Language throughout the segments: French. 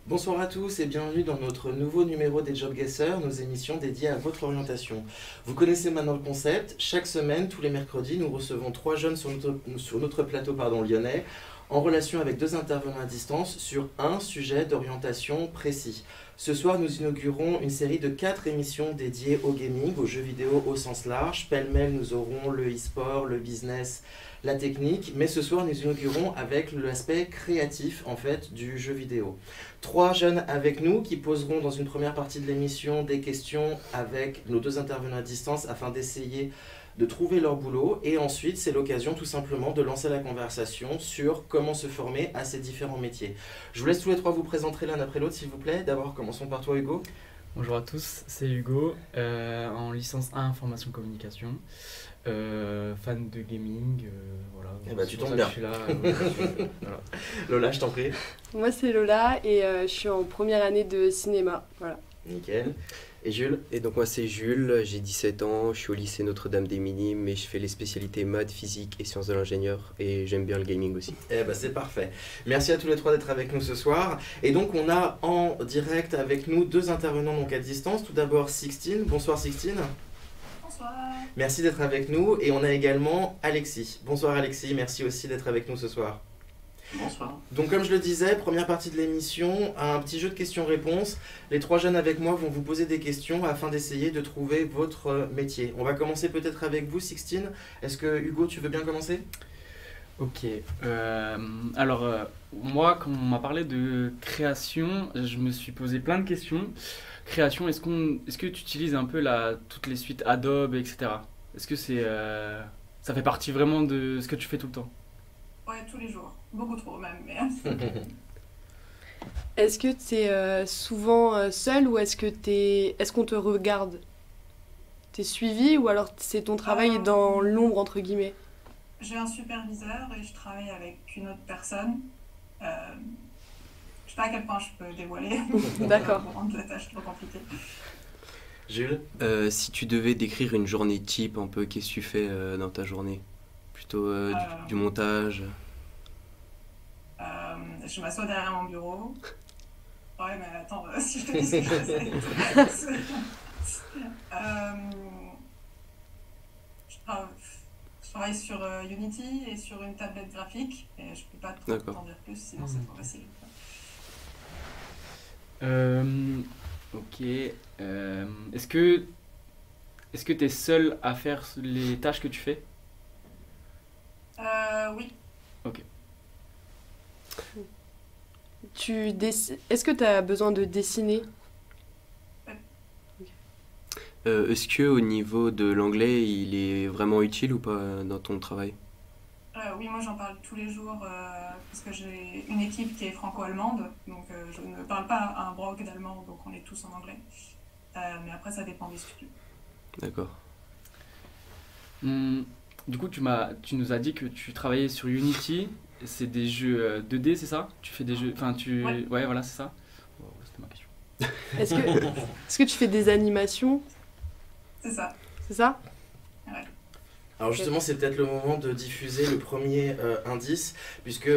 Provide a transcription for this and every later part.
Bonsoir à tous et bienvenue dans notre nouveau numéro des Job Guessers, nos émissions dédiées à votre orientation. Vous connaissez maintenant le concept, chaque semaine, tous les mercredis, nous recevons 3 jeunes sur notre plateau lyonnais, en relation avec 2 intervenants à distance sur un sujet d'orientation précis. Ce soir, nous inaugurons une série de 4 émissions dédiées au gaming, aux jeux vidéo au sens large. Pêle-mêle, nous aurons le e-sport, le business, la technique, mais ce soir, nous inaugurons avec l'aspect créatif, en fait, du jeu vidéo. 3 jeunes avec nous qui poseront dans une première partie de l'émission des questions avec nos 2 intervenants à distance afin d'essayer de trouver leur boulot, et ensuite c'est l'occasion tout simplement de lancer la conversation sur comment se former à ces différents métiers. Je vous laisse tous les 3 vous présenter l'un après l'autre s'il vous plaît. D'abord commençons par toi Hugo. Bonjour à tous, c'est Hugo, en licence 1 information communication, fan de gaming, voilà. Eh ben, tu tombes bien. Je suis là, voilà. Lola, je t'en prie. Moi c'est Lola et je suis en première année de cinéma, voilà. Nickel. Et Jules? Et donc moi c'est Jules, j'ai 17 ans, je suis au lycée Notre-Dame-des-Minimes, mais je fais les spécialités maths, physique et sciences de l'ingénieur, et j'aime bien le gaming aussi. Eh ben c'est parfait. Merci à tous les 3 d'être avec nous ce soir. Et donc on a en direct avec nous 2 intervenants donc à distance. Tout d'abord Sixtine. Bonsoir Sixtine. Bonsoir. Merci d'être avec nous. Et on a également Alexis. Bonsoir Alexis, merci aussi d'être avec nous ce soir. Bonsoir. Donc comme je le disais, première partie de l'émission, un petit jeu de questions-réponses. Les 3 jeunes avec moi vont vous poser des questions afin d'essayer de trouver votre métier. On va commencer peut-être avec vous Sixtine. Est-ce que Hugo, tu veux bien commencer? Ok, moi quand on m'a parlé de création, je me suis posé plein de questions. Création, est-ce que tu utilises un peu toutes les suites Adobe, etc. Est-ce que ça fait partie vraiment de ce que tu fais tout le temps? Ouais, tous les jours. Beaucoup trop même. Mais... Est-ce que tu es souvent seul ou est-ce qu'on te regarde? T'es suivi ou alors c'est ton travail dans l'ombre entre guillemets? J'ai un superviseur et je travaille avec une autre personne. Je sais pas à quel point je peux dévoiler. D'accord. Pour rendre la tâche trop compliquée. Jules? Si tu devais décrire une journée type un peu, qu'est-ce que tu fais dans ta journée? Plutôt du montage? Je m'assois derrière mon bureau. Ouais, mais attends, si je te dis ce que je faisais. Je travaille sur Unity et sur une tablette graphique. Et je peux pas trop t'en dire plus, sinon c'est trop facile. Ok. Est-ce que tu es seul à faire les tâches que tu fais? Oui. Ok. Est-ce que tu as besoin de dessiner? Est-ce que au niveau de l'anglais, il est vraiment utile ou pas dans ton travail? Oui, moi j'en parle tous les jours parce que j'ai une équipe qui est franco-allemande, donc je ne parle pas un broc d'allemand, donc on est tous en anglais. Mais après ça dépend des studios. D'accord. Du coup, tu nous as dit que tu travaillais sur Unity. C'est des jeux 2D, c'est ça? Tu fais des jeux... Enfin, Ouais, voilà, c'est ça. Oh, c'était ma question. Est-ce que tu fais des animations? C'est ça. C'est ça? Ouais. Alors justement, c'est peut-être le moment de diffuser le premier indice, puisque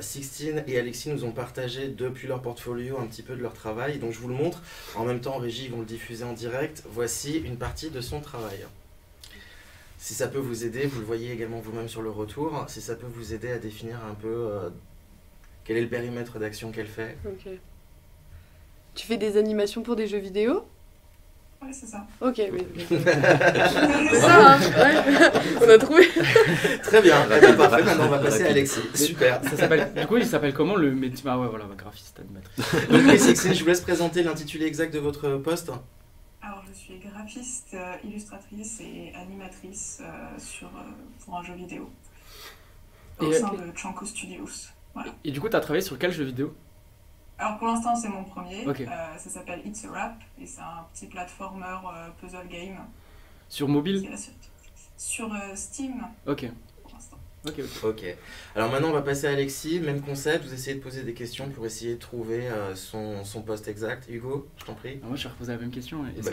Sixtine et Alexis nous ont partagé depuis leur portfolio un petit peu de leur travail. Donc je vous le montre. En même temps, en régie, ils vont le diffuser en direct. Voici une partie de son travail. Si ça peut vous aider, vous le voyez également vous-même sur le retour, si ça peut vous aider à définir un peu quel est le périmètre d'action qu'elle fait. Ok. Tu fais des animations pour des jeux vidéo? Ouais, c'est ça. Ok, oui. C'est ça, hein? Ouais. On a trouvé. Très bien, parfait. Maintenant, on va passer à Alexis. Super. Du coup, il s'appelle comment le métier? Ah ouais, voilà, graphiste, animatrice. Donc, Alexis, je vous laisse présenter l'intitulé exact de votre poste. Alors, je suis graphiste, illustratrice et animatrice pour un jeu vidéo au sein de Chanko Studios. Voilà. Et du coup, tu as travaillé sur quel jeu vidéo? Alors, pour l'instant, c'est mon premier. Okay. Ça s'appelle It's a Wrap et c'est un petit platformer puzzle game. Sur mobile? Sur Steam. Ok. Ok. Alors maintenant, on va passer à Alexis. Même concept, vous essayez de poser des questions pour essayer de trouver son poste exact. Hugo, je t'en prie. Moi, je vais reposer la même question. Est-ce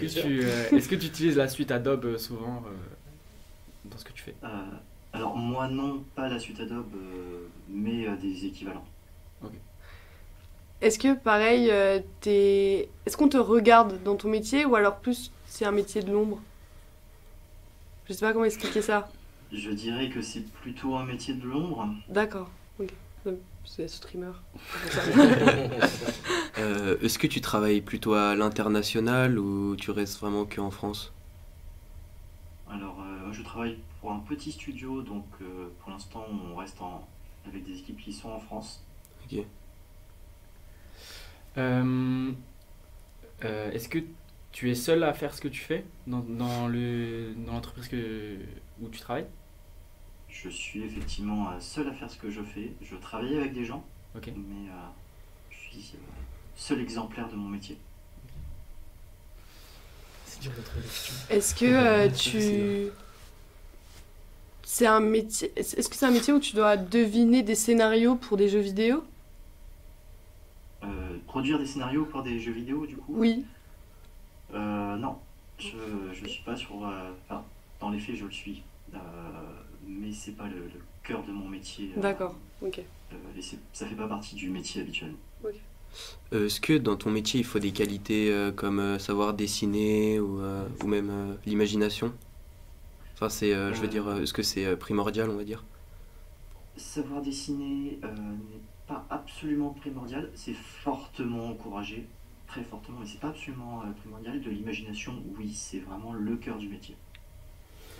que tu utilises la suite Adobe souvent dans ce que tu fais? Alors moi, non, pas la suite Adobe, mais des équivalents. Ok. Est-ce que pareil, est-ce qu'on te regarde dans ton métier ou alors plus c'est un métier de l'ombre? Je sais pas comment expliquer ça. Je dirais que c'est plutôt un métier de l'ombre. D'accord, ok. C'est streamer. Est-ce que tu travailles plutôt à l'international ou tu restes vraiment qu'en France? Alors, moi, je travaille pour un petit studio, donc pour l'instant, on reste avec des équipes qui sont en France. Ok. Est-ce que tu es seul à faire ce que tu fais dans l'entreprise où tu travailles? Je suis effectivement seul à faire ce que je fais. Je travaille avec des gens, Ok. mais je suis seul exemplaire de mon métier. C'est dur de trouver des questions. Est-ce que c'est un métier. Est-ce que c'est un métier où tu dois deviner des scénarios pour des jeux vidéo? Produire des scénarios pour des jeux vidéo, du coup? Oui. Non, je suis pas sur. Enfin, dans les faits, je le suis. Mais c'est pas le cœur de mon métier. D'accord, ok. Et ça fait pas partie du métier habituel. Est-ce que dans ton métier, il faut des qualités comme savoir dessiner ou même l'imagination? Enfin, je veux dire, est-ce que c'est primordial, on va dire? Savoir dessiner n'est pas absolument primordial, c'est fortement encouragé, très fortement, mais c'est pas absolument primordial. De l'imagination, oui, c'est vraiment le cœur du métier.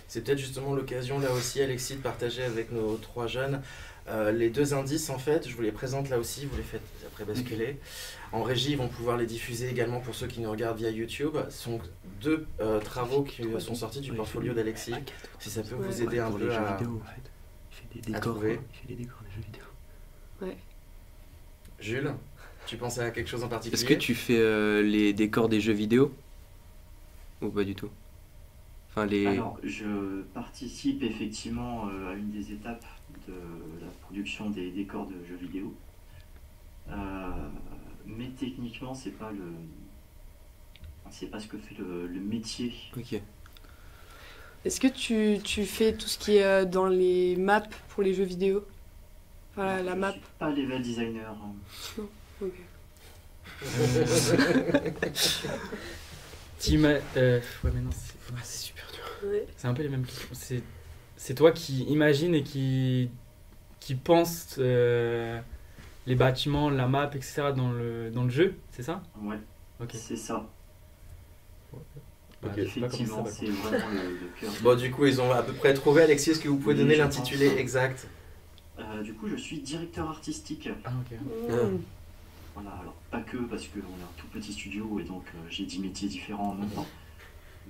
C'est peut-être justement l'occasion là aussi, Alexis, de partager avec nos 3 jeunes les 2 indices en fait. Je vous les présente là aussi, vous les faites après basculer. En régie, ils vont pouvoir les diffuser également pour ceux qui nous regardent via YouTube. Ce sont 2 travaux qui sont sortis du portfolio d'Alexis. Si ça peut vous aider un Pour les peu jeux à... vidéo, en fait. Il fait des à décors, trouver. quoi. Il fait des décors des jeux vidéo. Ouais. Jules, tu pensais à quelque chose en particulier? Est-ce que tu fais les décors des jeux vidéo? Ou pas du tout? Enfin, Alors, je participe effectivement à une des étapes de la production des décors de jeux vidéo. Mais techniquement, c'est pas ce que fait le métier. Ok. Est-ce que tu fais tout ce qui est dans les maps pour les jeux vidéo? Enfin, la Je map. suis pas level designer. Hein. Ok. Ouais, mais non, c'est super dur. Ouais. C'est un peu les mêmes questions. C'est toi qui imagine et qui pense les bâtiments, la map, etc. dans le jeu, c'est ça? Ouais, Ok. c'est ça. Bah, Ok. je sais pas comment Effectivement, ça c'est vraiment le cœur. Bon, du coup, ils ont à peu près trouvé. Alexis, est-ce que vous pouvez Oui, donner je l'intitulé pense. exact? Du coup, je suis directeur artistique. Ah, ok. Voilà, alors pas que parce qu'on est un tout petit studio et donc j'ai 10 métiers différents en même temps.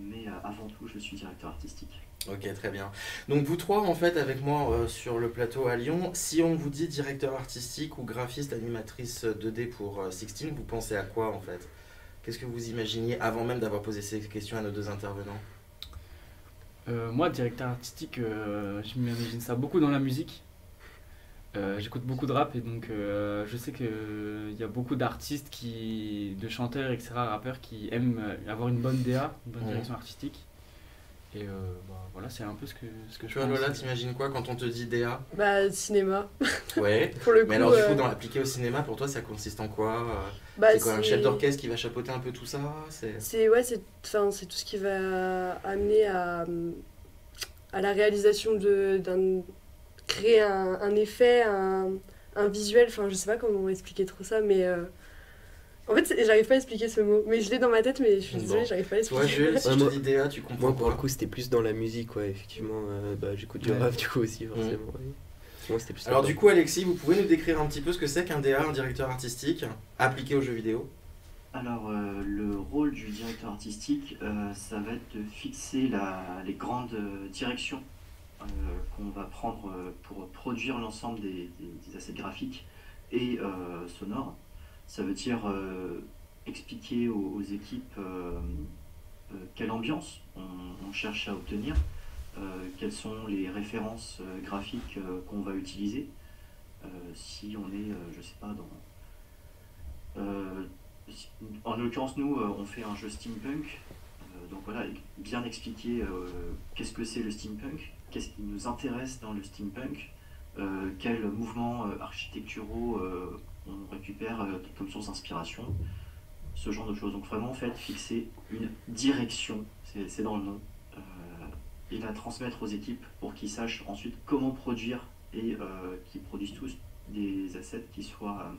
Mais avant tout, je suis directeur artistique. Ok, très bien. Donc vous 3, en fait, avec moi sur le plateau à Lyon, si on vous dit directeur artistique ou graphiste, animatrice 2D pour Sixteen, vous pensez à quoi en fait? Qu'est-ce que vous imaginiez avant même d'avoir posé ces questions à nos 2 intervenants? Moi, directeur artistique, je m'imagine ça beaucoup dans la musique. J'écoute beaucoup de rap et donc je sais qu'il y a beaucoup d'artistes, de chanteurs, etc., rappeurs qui aiment avoir une bonne DA, une bonne direction artistique. Et voilà, c'est un peu ce que je Toi, pense. Lola, t'imagines quoi quand on te dit DA? Bah, cinéma. Ouais. Pour le coup. Mais alors, du coup, dans l'appliqué au cinéma, pour toi, ça consiste en quoi? bah, C'est quoi, un chef d'orchestre qui va chapeauter un peu tout ça? C'est tout ce qui va amener à la réalisation créer un effet, un visuel, enfin je sais pas comment expliquer trop ça, mais en fait j'arrive pas à expliquer ce mot, mais je l'ai dans ma tête, mais je suis désolée, Bon. j'arrive pas à Toi, expliquer. Jules, si Ouais, je te moi- dis DA, tu comprends Moi, pour le quoi? coup, c'était plus dans la musique, ouais, effectivement. J'écoute du Ouais. rap, du coup, aussi, forcément. Ouais. Moi, c'était plus Alors là-dedans. du coup, Alexis, vous pouvez nous décrire un petit peu ce que c'est qu'un DA, un directeur artistique, appliqué aux jeux vidéo? Alors, le rôle du directeur artistique, ça va être de fixer les grandes directions qu'on va prendre pour produire l'ensemble des assets graphiques et sonores. Ça veut dire expliquer aux équipes quelle ambiance on cherche à obtenir, quelles sont les références graphiques qu'on va utiliser. Si on est, je sais pas, en l'occurrence, nous, on fait un jeu steampunk. Donc voilà, bien expliquer qu'est-ce que c'est le steampunk, qu'est-ce qui nous intéresse dans le steampunk, quels mouvements architecturaux on récupère comme source d'inspiration, ce genre de choses. Donc vraiment, en fait, fixer une direction, c'est dans le nom, et la transmettre aux équipes pour qu'ils sachent ensuite comment produire et qu'ils produisent tous des assets qui soient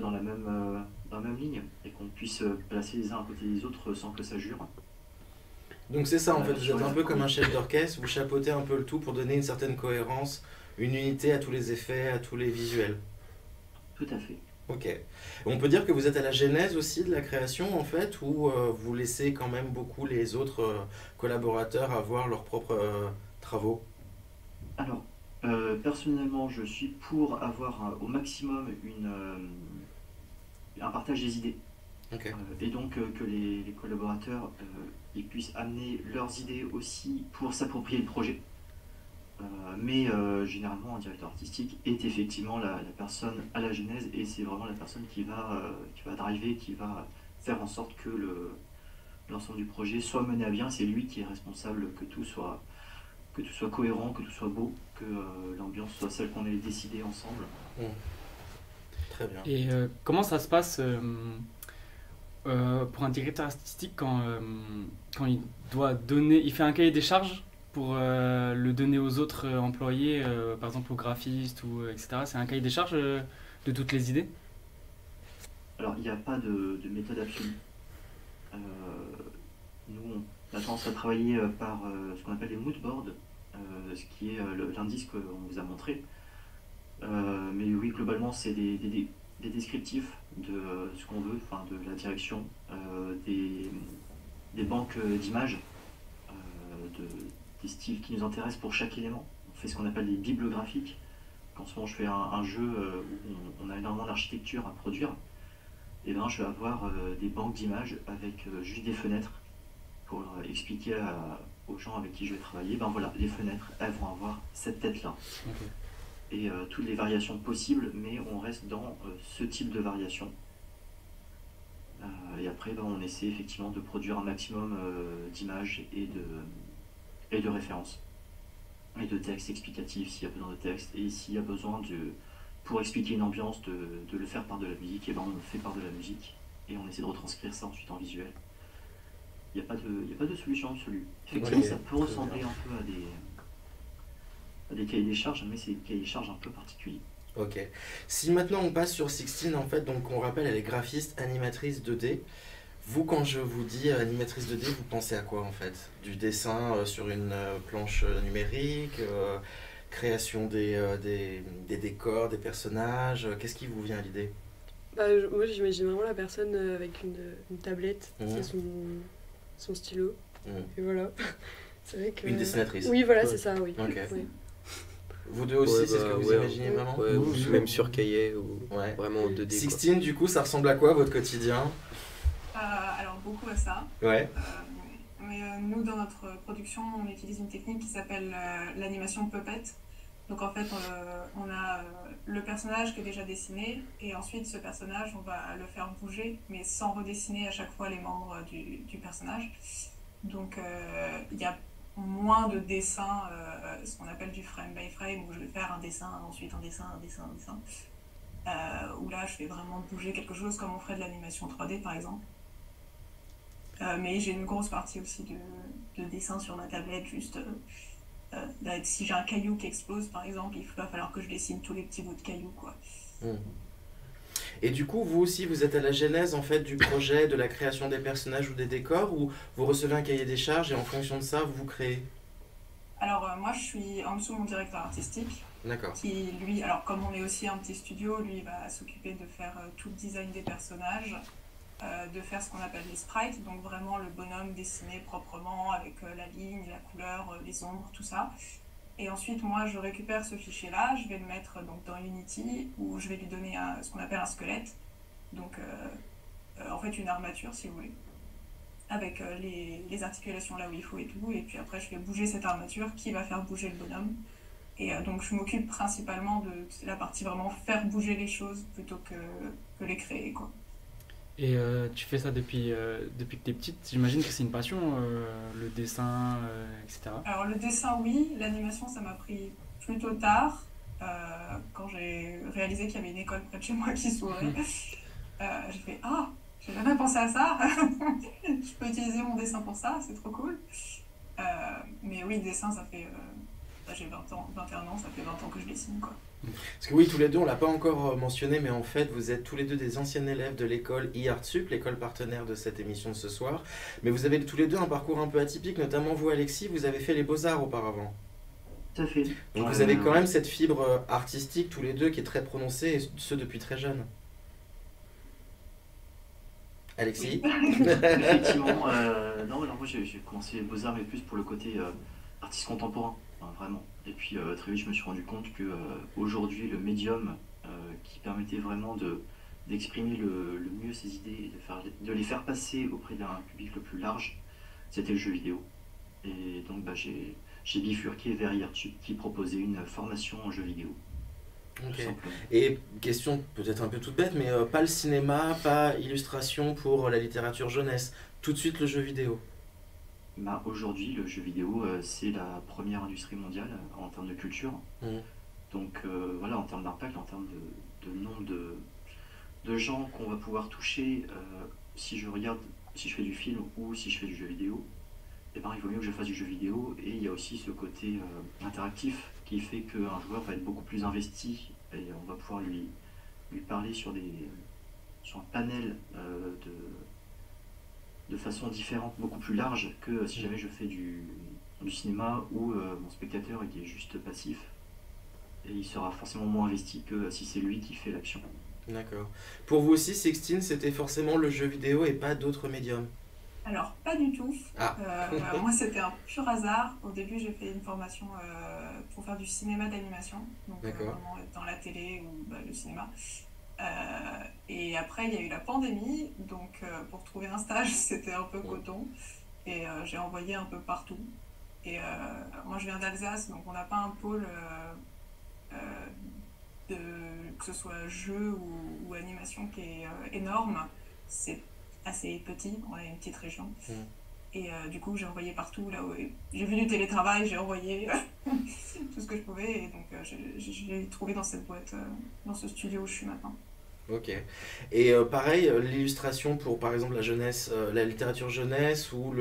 dans la même ligne et qu'on puisse placer les uns à côté des autres sans que ça jure. Donc c'est ça en fait, vous êtes un peu comme un chef d'orchestre, vous chapeautez un peu le tout pour donner une certaine cohérence, une unité à tous les effets, à tous les visuels. Tout à fait. Ok. On peut dire que vous êtes à la genèse aussi de la création en fait, ou vous laissez quand même beaucoup les autres collaborateurs avoir leurs propres travaux? Alors, personnellement, je suis pour avoir au maximum un partage des idées. Ok. Et donc que les collaborateurs ils puissent amener leurs idées aussi pour s'approprier le projet. Mais généralement, un directeur artistique est effectivement la personne à la genèse et c'est vraiment la personne qui va driver, qui va faire en sorte que l'ensemble du projet soit mené à bien. C'est lui qui est responsable que tout soit cohérent, que tout soit beau, que l'ambiance soit celle qu'on ait décidé ensemble. Très bien. Et comment ça se passe pour un directeur artistique quand il doit donner, il fait un cahier des charges pour le donner aux autres employés, par exemple aux graphistes ou etc. C'est un cahier des charges de toutes les idées? Alors il n'y a pas de méthode absolue. Nous on a tendance à travailler par ce qu'on appelle les mood boards, ce qui est l'indice qu'on vous a montré. Mais oui, globalement c'est des descriptifs de ce qu'on veut, enfin de la direction, des banques d'images, des styles qui nous intéressent pour chaque élément. On fait ce qu'on appelle des bibles graphiques. En ce moment je fais un jeu où on a énormément d'architecture à produire, et ben je vais avoir des banques d'images avec juste des fenêtres pour expliquer aux gens avec qui je vais travailler, ben voilà, les fenêtres, elles vont avoir cette tête-là. Okay. Et toutes les variations possibles, mais on reste dans ce type de variation. Et après, ben, on essaie effectivement de produire un maximum d'images et de références. Et de textes explicatifs s'il y a besoin de texte. Et s'il y a besoin, pour expliquer une ambiance, de le faire par de la musique, et ben on le fait par de la musique. Et on essaie de retranscrire ça ensuite en visuel. Il n'y a pas de solution absolue. Effectivement, ça peut ressembler un peu à des cahiers des charges, mais c'est des cahiers des charges un peu particuliers. Ok. Si maintenant on passe sur Sixtine, en fait, donc on rappelle, elle est graphiste, animatrice 2D. Vous, quand je vous dis animatrice 2D, vous pensez à quoi en fait? Du dessin sur une planche numérique, création des décors, des personnages, qu'est-ce qui vous vient à l'idée? Moi j'imagine vraiment la personne avec une tablette, c'est son stylo, et voilà. C'est vrai que... Une dessinatrice. Oui, voilà, c'est ça, oui. Ok. Oui. Vous deux aussi, c'est ce que vous imaginez vraiment? Ouais, ou même sur cahier, ou vraiment en 2D. Sixtine, du coup, ça ressemble à quoi votre quotidien? Alors, beaucoup à ça. Ouais. Mais nous, dans notre production, on utilise une technique qui s'appelle l'animation puppet. Donc en fait, on a le personnage qui est déjà dessiné, et ensuite ce personnage, on va le faire bouger, mais sans redessiner à chaque fois les membres du personnage. Donc il y a moins de dessins, ce qu'on appelle du frame by frame, où je vais faire un dessin, ensuite un dessin, où là je fais vraiment bouger quelque chose comme on ferait de l'animation 3D par exemple. Mais j'ai une grosse partie aussi de dessin sur ma tablette, juste si j'ai un caillou qui explose par exemple, il va falloir que je dessine tous les petits bouts de cailloux, quoi. Et du coup, vous aussi, vous êtes à la genèse en fait du projet, de la création des personnages ou des décors, ou vous recevez un cahier des charges et en fonction de ça, vous créez? Alors moi, je suis en dessous de mon directeur artistique. D'accord. Qui lui, alors comme on est aussi un petit studio, lui va s'occuper de faire tout le design des personnages, de faire ce qu'on appelle les sprites, donc vraiment le bonhomme dessiné proprement avec la ligne, la couleur, les ombres, tout ça. Et ensuite, moi, je récupère ce fichier-là, je vais le mettre donc, dans Unity, où je vais lui donner ce qu'on appelle un squelette, donc en fait une armature, si vous voulez, avec les articulations là où il faut et tout, et puis après, je fais bouger cette armature qui va faire bouger le bonhomme. Et donc, je m'occupe principalement de la partie vraiment faire bouger les choses plutôt que les créer, quoi. Et tu fais ça depuis que t'es petite, j'imagine que c'est une passion, le dessin, etc. Alors le dessin oui, l'animation ça m'a pris plutôt tard, quand j'ai réalisé qu'il y avait une école près de chez moi qui s'ouvrait. J'ai fait ah, j'ai jamais pensé à ça. Je peux utiliser mon dessin pour ça, c'est trop cool. Mais oui, le dessin, ça fait. J'ai 20 ans, 21 ans, ça fait 20 ans que je dessine, quoi. Parce que oui, tous les deux, on l'a pas encore mentionné, mais en fait, vous êtes tous les deux des anciens élèves de l'école e-Artsup, l'école partenaire de cette émission de ce soir. Mais vous avez tous les deux un parcours un peu atypique, notamment vous, Alexis, vous avez fait les beaux-arts auparavant. Tout à fait. Donc vous avez quand même cette fibre artistique, tous les deux, qui est très prononcée, et ce depuis très jeune. Alexis? Effectivement, non, alors moi j'ai commencé les beaux-arts, mais plus pour le côté artiste contemporain, hein, vraiment. Et puis très vite, je me suis rendu compte que aujourd'hui, le médium qui permettait vraiment d'exprimer le mieux ses idées, de les faire passer auprès d'un public le plus large, c'était le jeu vidéo. Et donc j'ai bifurqué vers e-Artsup qui proposait une formation en jeu vidéo. Ok. Tout simplement. Et question peut-être un peu toute bête, mais pas le cinéma, pas illustration pour la littérature jeunesse, tout de suite le jeu vidéo. Bah, aujourd'hui, le jeu vidéo, c'est la première industrie mondiale en termes de culture. Mhm. Donc voilà, en termes d'impact, en termes de nombre de gens qu'on va pouvoir toucher, si je fais du film ou si je fais du jeu vidéo, eh ben, il vaut mieux que je fasse du jeu vidéo. Et il y a aussi ce côté interactif qui fait qu'un joueur va être beaucoup plus investi et on va pouvoir lui parler sur un panel de façon différente, beaucoup plus large que si jamais je fais du cinéma où mon spectateur il est juste passif et il sera forcément moins investi que si c'est lui qui fait l'action. D'accord. Pour vous aussi, Sixtine, c'était forcément le jeu vidéo et pas d'autres médiums? Alors, pas du tout. Ah. Moi, c'était un pur hasard. Au début, j'ai fait une formation pour faire du cinéma d'animation, donc D'accord. vraiment être dans la télé ou le cinéma. Et après, il y a eu la pandémie, donc pour trouver un stage, c'était un peu coton. Et j'ai envoyé un peu partout. Et moi, je viens d'Alsace, donc on n'a pas un pôle que ce soit jeu ou animation qui est énorme. C'est assez petit, on est une petite région. Et du coup, j'ai envoyé partout, là où j'ai vu du télétravail, j'ai envoyé tout ce que je pouvais. Et donc, je l'ai trouvé dans cette boîte, dans ce studio où je suis maintenant. Ok. Et pareil, l'illustration pour par exemple la jeunesse, la littérature jeunesse ou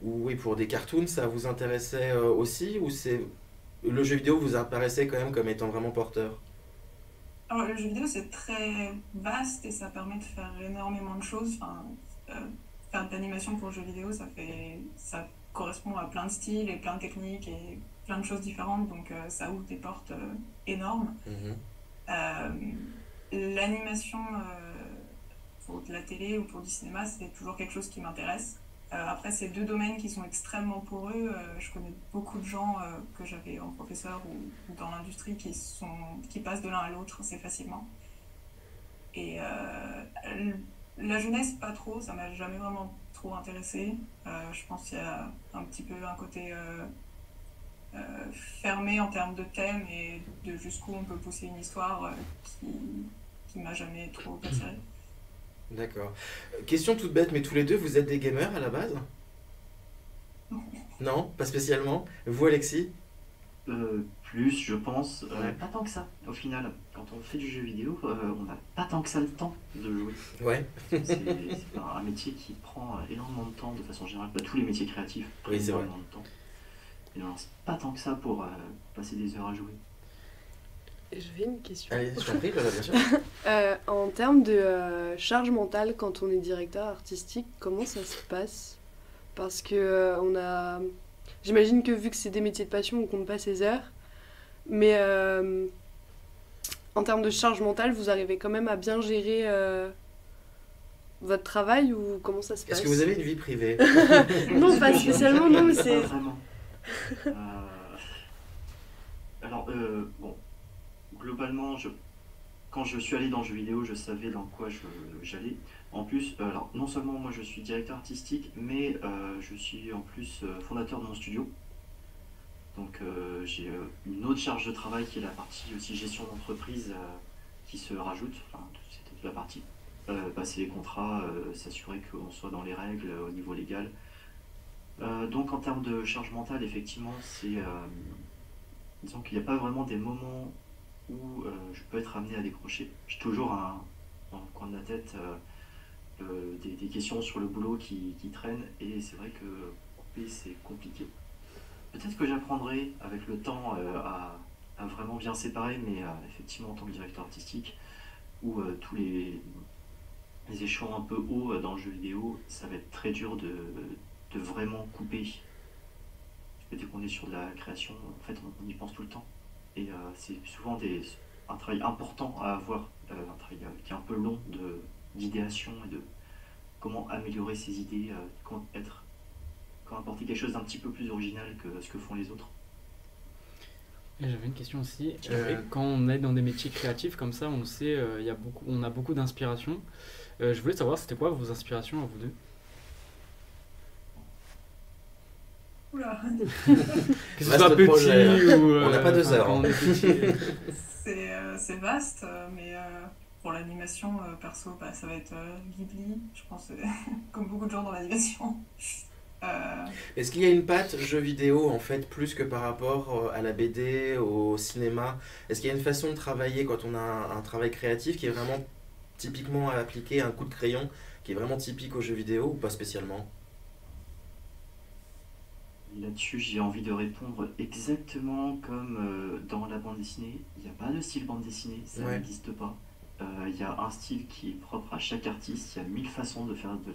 oui, pour des cartoons, ça vous intéressait aussi ou le jeu vidéo vous apparaissait quand même comme étant vraiment porteur? Alors, le jeu vidéo, c'est très vaste et ça permet de faire énormément de choses. Enfin, faire de l'animation pour le jeu vidéo, ça correspond à plein de styles et plein de techniques et plein de choses différentes, donc ça ouvre des portes énormes. L'animation pour de la télé ou pour du cinéma, c'est toujours quelque chose qui m'intéresse. Après, c'est deux domaines qui sont extrêmement poreux. Je connais beaucoup de gens que j'avais en professeur ou dans l'industrie qui passent de l'un à l'autre assez facilement. Et la jeunesse, pas trop, ça m'a jamais vraiment trop intéressée. Je pense qu'il y a un petit peu un côté fermé en termes de thème et de jusqu'où on peut pousser une histoire qui m'a jamais trop attirée. D'accord. Question toute bête, mais tous les deux, vous êtes des gamers à la base? Non, pas spécialement. Vous, Alexis? Plus, je pense. Ouais. Pas tant que ça, au final. Quand on fait du jeu vidéo, on n'a pas tant que ça le temps de jouer. Ouais. C'est un métier qui prend énormément de temps, de façon générale. Tous les métiers créatifs prennent Oui, c'est vrai. énormément de temps. Et on lance pas tant que ça pour passer des heures à jouer. J'avais une question. Allez, je t'en prie, Lola, bien sûr. En termes de charge mentale, quand on est directeur artistique, comment ça se passe? Parce que j'imagine que vu que c'est des métiers de passion, on compte pas ses heures. Mais en termes de charge mentale, vous arrivez quand même à bien gérer votre travail ou comment ça se passe? Est-ce que vous avez une vie privée? Non, pas spécialement, non, mais c'est... Pas vraiment. Alors, bon, globalement, quand je suis allé dans le jeu vidéo, je savais dans quoi j'allais. En plus, alors, non seulement moi je suis directeur artistique, mais je suis en plus fondateur de mon studio. Donc j'ai une autre charge de travail qui est la partie aussi gestion d'entreprise qui se rajoute. Enfin, c'est toute la partie. Passer les contrats, s'assurer qu'on soit dans les règles au niveau légal. Donc en termes de charge mentale, effectivement, disons qu'il n'y a pas vraiment des moments où je peux être amené à décrocher. J'ai toujours dans le coin de la tête des questions sur le boulot qui traînent, et c'est vrai que couper, c'est compliqué. Peut-être que j'apprendrai avec le temps à vraiment bien séparer, mais effectivement en tant que directeur artistique, où tous les échelons un peu hauts dans le jeu vidéo, ça va être très dur de vraiment couper. Et dès qu'on est sur de la création, en fait, on y pense tout le temps. Et c'est souvent un travail important à avoir, un travail qui est un peu long d'idéation et de comment améliorer ses idées, comment apporter quelque chose d'un petit peu plus original que ce que font les autres. Et j'avais une question aussi. Oui. Quand on est dans des métiers créatifs comme ça, on le sait, on a beaucoup d'inspiration. Je voulais savoir, c'était quoi vos inspirations à vous deux? Oula, Que ce Vaste soit petit projet, ou... On n'a pas 2 heures, quand hein. on est petit. c'est vaste, mais pour l'animation, perso, bah, ça va être Ghibli, je pense, comme beaucoup de gens dans l'animation. Est-ce qu'il y a une patte jeu vidéo en fait plus que par rapport à la BD, au cinéma? Est-ce qu'il y a une façon de travailler quand on a un travail créatif qui est vraiment typiquement à appliquer, un coup de crayon qui est vraiment typique aux jeux vidéo ou pas spécialement? Là-dessus, j'ai envie de répondre exactement comme dans la bande dessinée. Il n'y a pas de style bande dessinée, ça Ouais. n'existe pas. Il y a un style qui est propre à chaque artiste. Il y a 1000 façons de faire de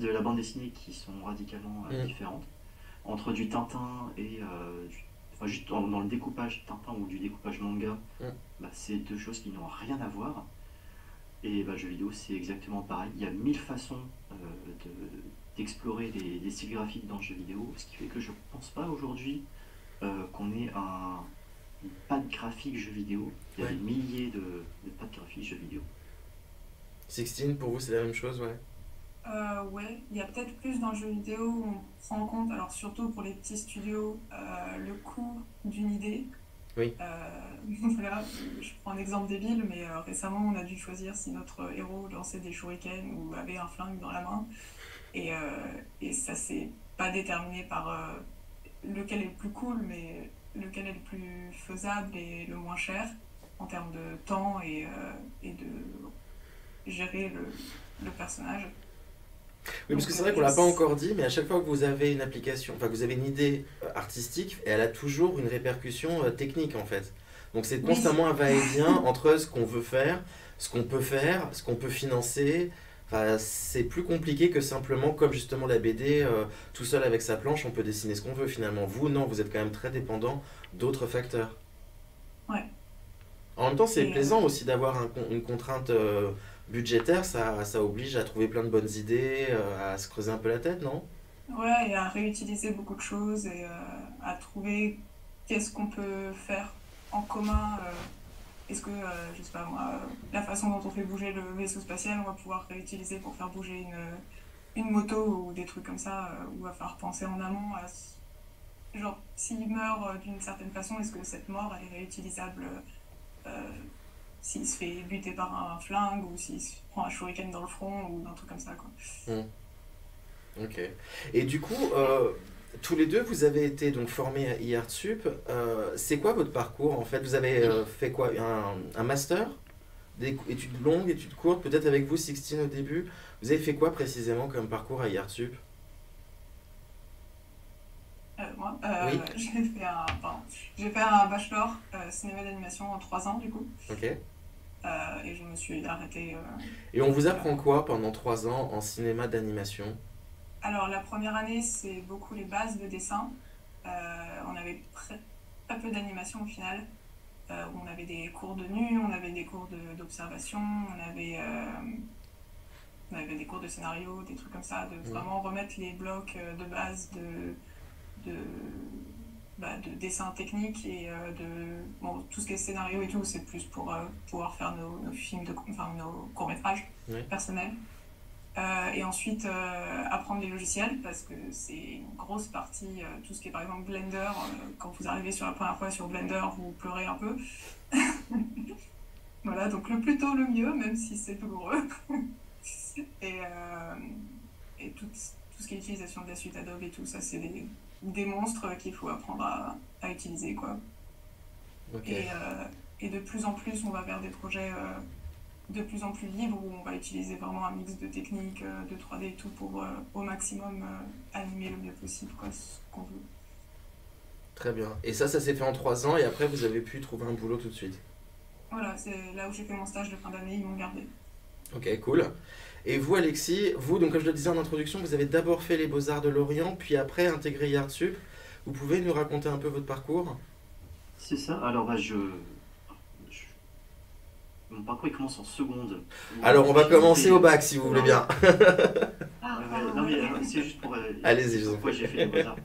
la bande dessinée qui sont radicalement différentes. Entre du Tintin et enfin, juste dans le découpage Tintin ou du découpage manga, bah, c'est deux choses qui n'ont rien à voir. Et bah, jeux vidéo, c'est exactement pareil. Il y a 1000 façons d'explorer des styles graphiques dans le jeu vidéo, ce qui fait que je pense pas aujourd'hui qu'on ait une patte graphique jeu vidéo. Il y a Ouais. des milliers de pattes graphiques jeux vidéo. Sixtine, pour vous c'est la même chose, ouais. Ouais, il y a peut-être plus dans le jeu vidéo où on prend en compte, alors surtout pour les petits studios, le coût d'une idée. Oui. Voilà, je prends un exemple débile, mais récemment on a dû choisir si notre héros lançait des shurikens ou avait un flingue dans la main. Et ça s'est pas déterminé par lequel est le plus cool, mais lequel est le plus faisable et le moins cher en termes de temps et de gérer le personnage. Oui, parce que c'est vrai qu'on l'a pas encore dit, mais à chaque fois que vous avez une application, enfin que vous avez une idée artistique, elle a toujours une répercussion technique en fait. Donc c'est Oui. constamment un va-et-vient entre ce qu'on veut faire, ce qu'on peut faire, ce qu'on peut financer. Enfin, c'est plus compliqué que simplement, comme justement la BD, tout seul avec sa planche, on peut dessiner ce qu'on veut finalement. Vous, non, vous êtes quand même très dépendant d'autres facteurs. Ouais. En même temps, c'est Et, plaisant aussi d'avoir une contrainte budgétaire, ça oblige à trouver plein de bonnes idées, à se creuser un peu la tête, non? Ouais, et à réutiliser beaucoup de choses et à trouver qu'est-ce qu'on peut faire en commun. Est-ce que, je sais pas moi, la façon dont on fait bouger le vaisseau spatial, on va pouvoir réutiliser pour faire bouger une moto ou des trucs comme ça, ou va falloir penser en amont à genre, s'il meurt d'une certaine façon, est-ce que cette mort elle est réutilisable s'il se fait buter par un flingue ou s'il se prend un shuriken dans le front ou un truc comme ça, quoi. Ok. Et du coup, tous les deux, vous avez été donc formés à IArtSup. C'est quoi votre parcours en fait? Vous avez fait quoi? Un master? Des études longues, études courtes? Peut-être avec vous, Sixtine, au début. Vous avez fait quoi précisément comme parcours à IArtSup? Moi, Oui. j'ai fait un bachelor cinéma d'animation en 3 ans du coup, Ok. et je me suis arrêtée. Et on vous apprend quoi pendant 3 ans en cinéma d'animation? Alors la première année c'est beaucoup les bases de dessin. On avait très peu d'animation au final. On avait des cours de nu, on avait des cours d'observation, on avait des cours de scénario, des trucs comme ça, de vraiment remettre les blocs de base de dessin technique et tout ce qui est scénario et tout, c'est plus pour pouvoir faire nos films, nos courts-métrages personnels. Et ensuite, apprendre les logiciels, parce que c'est une grosse partie, tout ce qui est par exemple Blender, quand vous arrivez sur la première fois sur Blender, vous pleurez un peu. Voilà, donc le plus tôt le mieux, même si c'est douloureux. Et tout ce qui est utilisation de la suite Adobe et tout ça, c'est des monstres qu'il faut apprendre à utiliser, quoi. Ok. Et de plus en plus, on va vers des projets de plus en plus libres où on va utiliser vraiment un mix de techniques, de 3D et tout pour au maximum animer le mieux possible quoi, ce qu'on veut. Très bien. Et ça s'est fait en 3 ans et après vous avez pu trouver un boulot tout de suite. Voilà, c'est là où j'ai fait mon stage de fin d'année, ils m'ont gardé. Ok, cool. Et vous, Alexis, vous, donc comme je le disais en introduction, vous avez d'abord fait les Beaux-Arts de Lorient, puis après intégré IARTSUP. Vous pouvez nous raconter un peu votre parcours? C'est ça. Alors, mon parcours il commence en seconde. Alors, on va J'ai commencer monté- au bac, si vous voulez bien. Non, mais c'est juste pour. Allez-y, je vous en pourquoi prie. j'ai fait les Beaux-Arts.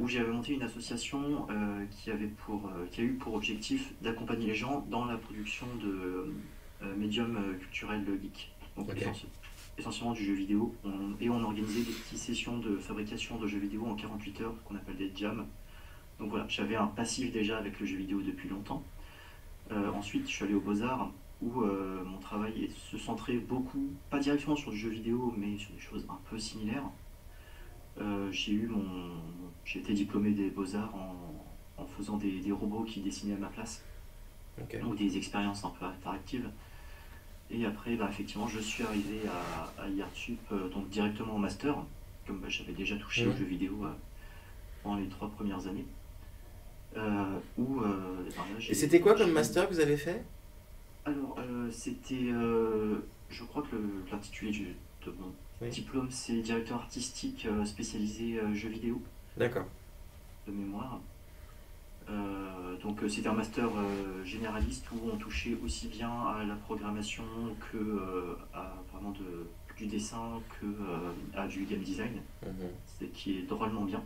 Où j'avais monté une association qui a eu pour objectif d'accompagner les gens dans la production de médiums culturels geeks. Donc, Ok. essentiellement du jeu vidéo. Et on organisait des petites sessions de fabrication de jeux vidéo en 48 heures, qu'on appelle des jams. Donc voilà, j'avais un passif déjà avec le jeu vidéo depuis longtemps. Ensuite, je suis allé aux Beaux-Arts où mon travail se centrait beaucoup, pas directement sur du jeu vidéo, mais sur des choses un peu similaires. J'ai été diplômé des Beaux-Arts en faisant des robots qui dessinaient à ma place, Ok. ou des expériences un peu interactives. Et après, effectivement, je suis arrivé à IARTSUP, donc directement au master, comme j'avais déjà touché aux jeux vidéo pendant les 3 premières années. Et c'était quoi comme master que vous avez fait? Alors, c'était, je crois que l'intitulé de mon Oui. diplôme, c'est directeur artistique spécialisé jeux vidéo, D'accord. de mémoire. Donc, c'était un master généraliste où on touchait aussi bien à la programmation que à vraiment du dessin que à du game design, qui est drôlement bien.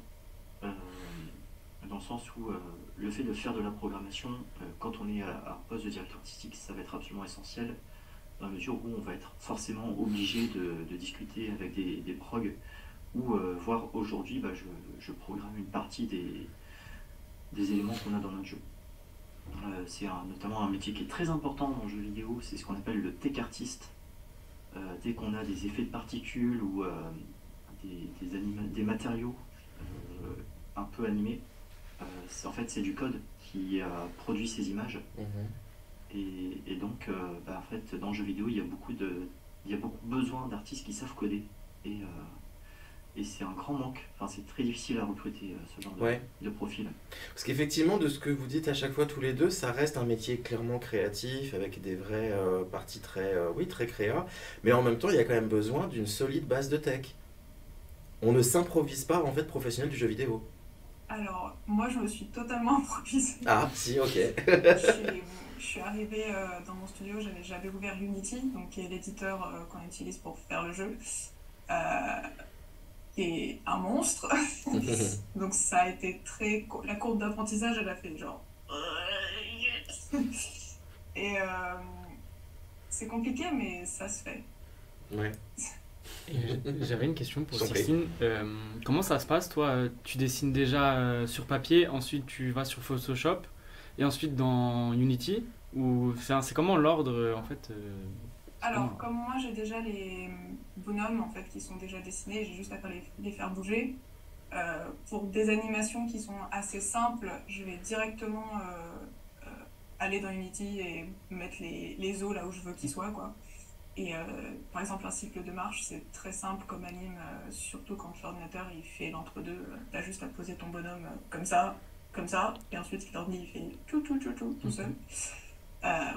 Dans le sens où le fait de faire de la programmation, quand on est à un poste de directeur artistique, ça va être absolument essentiel, dans la mesure où on va être forcément obligé de discuter avec des progs, ou voire aujourd'hui, je programme une partie des éléments qu'on a dans notre jeu. C'est notamment un métier qui est très important dans le jeu vidéo, c'est ce qu'on appelle le tech artiste. Dès qu'on a des effets de particules ou des matériaux un peu animés, en fait, c'est du code qui produit ces images. Et donc, en fait, dans le jeu vidéo, il y a beaucoup besoin d'artistes qui savent coder. Et c'est un grand manque. Enfin, c'est très difficile à recruter ce genre de profil. Parce qu'effectivement, de ce que vous dites à chaque fois tous les deux, ça reste un métier clairement créatif, avec des vraies parties très créa. Mais en même temps, il y a quand même besoin d'une solide base de tech. On ne s'improvise pas en fait professionnel du jeu vidéo. Alors, moi, je me suis totalement improvisée. Ah, si, ok. Je suis arrivée dans mon studio, j'avais ouvert Unity, donc qui est l'éditeur qu'on utilise pour faire le jeu, qui est un monstre. Donc ça a été la courbe d'apprentissage, elle a fait genre... Et c'est compliqué, mais ça se fait. Ouais. J'avais une question pour Je t'en prie. Sixtine. Comment ça se passe, toi? Tu dessines déjà sur papier, ensuite tu vas sur Photoshop, et ensuite dans Unity? Ou c'est comment l'ordre en fait Alors, comme moi j'ai déjà les bonhommes en fait qui sont déjà dessinés, j'ai juste à les faire bouger. Pour des animations qui sont assez simples, je vais directement aller dans Unity et mettre les os là où je veux qu'ils soient, quoi. Et par exemple, un cycle de marche, c'est très simple comme anime, surtout quand l'ordinateur il fait l'entre-deux. T'as juste à poser ton bonhomme comme ça, et ensuite l'ordi il fait tout seul.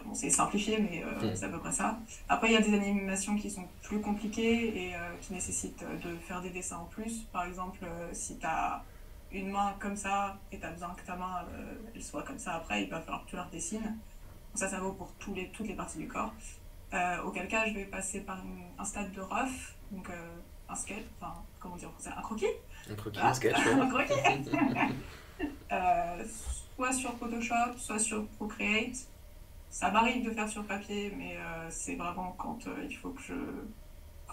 Bon, c'est simplifié, mais c'est à peu près ça. Après, il y a des animations qui sont plus compliquées et qui nécessitent de faire des dessins en plus. Par exemple, si tu as une main comme ça et tu as besoin que ta main elle soit comme ça après, il va falloir que tu la redessines. Ça vaut pour toutes les parties du corps. Auquel cas, je vais passer par un stade de rough, donc un sketch, enfin, comment dire, un croquis. Un croquis, un sketch, ouais. Un croquis. Soit sur Photoshop, soit sur Procreate. Ça m'arrive de faire sur papier, mais c'est vraiment quand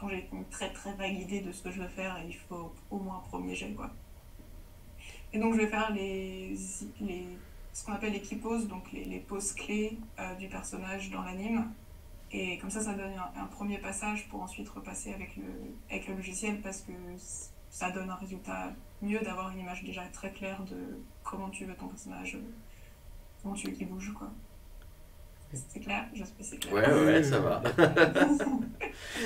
j'ai une très très vague idée de ce que je veux faire, et il faut au moins un premier jet, quoi. Et donc je vais faire ce qu'on appelle les key poses, donc les poses clés du personnage dans l'anime. Et comme ça donne un premier passage pour ensuite repasser avec le logiciel, parce que ça donne un résultat mieux d'avoir une image déjà très claire de comment tu veux ton personnage Comment tu veux qu'il bouge, quoi. C'est clair? J'espère que c'est clair. Ouais, ça va.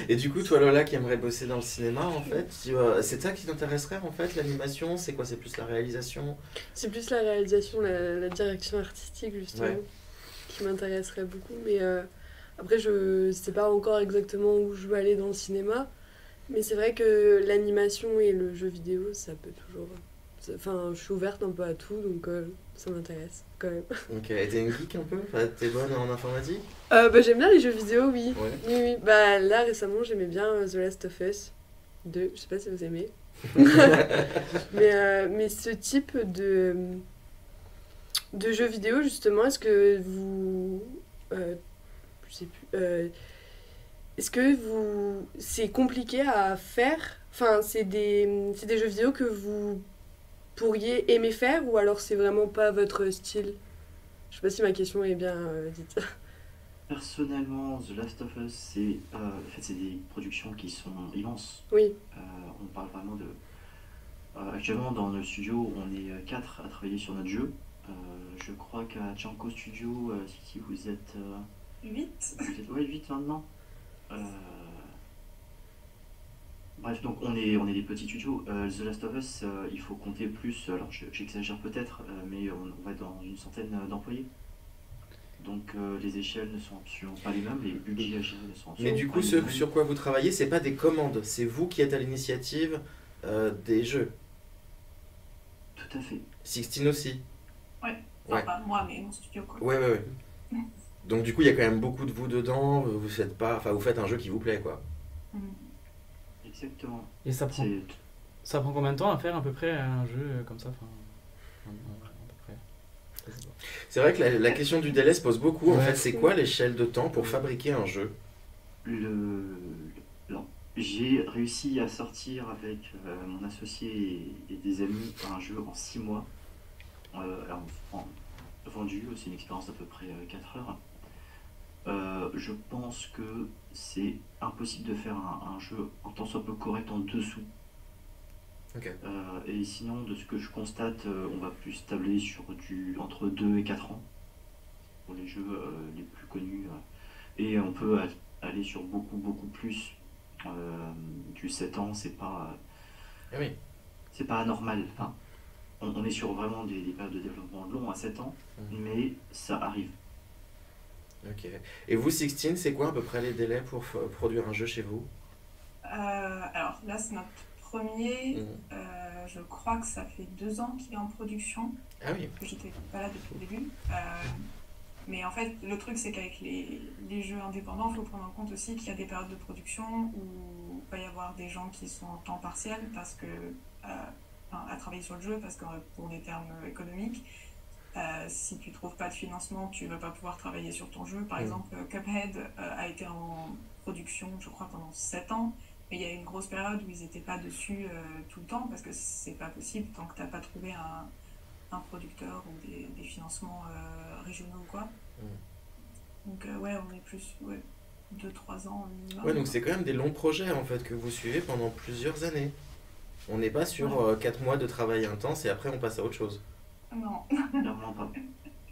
Et du coup, toi Lola qui aimerais bosser dans le cinéma, en fait, c'est ça qui t'intéresserait en fait, l'animation? C'est quoi? C'est plus la réalisation? C'est plus la réalisation, la direction artistique justement, Ouais. qui m'intéresserait beaucoup. Mais après, je sais pas encore exactement où je veux aller dans le cinéma. Mais c'est vrai que l'animation et le jeu vidéo, ça peut toujours. Enfin, je suis ouverte un peu à tout, donc ça m'intéresse quand même. Ok, et t'es une geek un peu? Enfin, t'es bonne en informatique? Bah, j'aime bien les jeux vidéo, oui. Ouais. Oui, oui. Bah, là, récemment, j'aimais bien The Last of Us 2. Je sais pas si vous aimez. Mais ce type de jeux vidéo, justement, est-ce que vous. Je sais plus. Est-ce que vous. C'est compliqué à faire? Enfin, c'est des jeux vidéo que vous pourriez aimer faire ou alors c'est vraiment pas votre style? Je sais pas si ma question est bien dite. Personnellement, The Last of Us, en fait, c'est des productions qui sont immenses. Oui, On parle vraiment de... actuellement, dans le studio, on est 4 à travailler sur notre jeu. Je crois qu'à Janko Studio, si vous êtes... 8. ouais, 8 maintenant. Euh, Bref, donc on est des petits studios. The Last of Us, il faut compter plus, alors j'exagère peut-être, mais on va être dans une centaine d'employés. Donc les échelles ne sont absolument pas les mêmes, les budgets à gérer ne sont Mais absolument du pas coup, les ce mêmes. sur quoi vous travaillez, c'est pas des commandes, c'est vous qui êtes à l'initiative des jeux. Tout à fait. Sixtine aussi. Ouais. Ouais. Enfin, pas moi, mais mon studio, quoi. Ouais. Donc du coup, il y a quand même beaucoup de vous dedans, vous faites pas, enfin vous faites un jeu qui vous plaît quoi. Mm. Exactement. Et ça prend combien de temps à faire à peu près un jeu comme ça à peu près. C'est vrai que la question du délai se pose beaucoup. En Ouais. fait, c'est quoi l'échelle de temps pour fabriquer un jeu? Alors, j'ai réussi à sortir avec mon associé et des amis un jeu en 6 mois. Alors, vendu, c'est une expérience d'à peu près 4 heures. Je pense que c'est impossible de faire un jeu en tant soit peu correct en dessous. Ok. Et sinon, de ce que je constate, on va plus tabler sur entre 2 et 4 ans pour les jeux les plus connus. Et on peut aller sur beaucoup plus. Du 7 ans, Ah oui. c'est pas anormal. Enfin, on est sur vraiment des périodes de développement longs à 7 ans, mais ça arrive. Ok. Et vous, Sixtine, c'est quoi à peu près les délais pour produire un jeu chez vous? Alors là, c'est notre premier. Mhm. Je crois que ça fait 2 ans qu'il est en production. Ah oui. Que j'étais pas là depuis le début. Mais en fait, le truc, c'est qu'avec les jeux indépendants, il faut prendre en compte aussi qu'il y a des périodes de production où il va y avoir des gens qui sont en temps partiel parce que, à travailler sur le jeu, parce que pour des termes économiques, si tu trouves pas de financement, tu vas pas pouvoir travailler sur ton jeu. Par exemple, Cuphead a été en production, je crois, pendant 7 ans. Mais il y a une grosse période où ils n'étaient pas dessus tout le temps parce que c'est pas possible tant que tu n'as pas trouvé un producteur ou des financements régionaux ou quoi. Donc ouais, on est plus 2-3 ans minimum. Ouais, donc c'est quand même des longs projets en fait que vous suivez pendant plusieurs années. On n'est pas sur 4 mois de travail intense et après on passe à autre chose. Non. Clairement pas.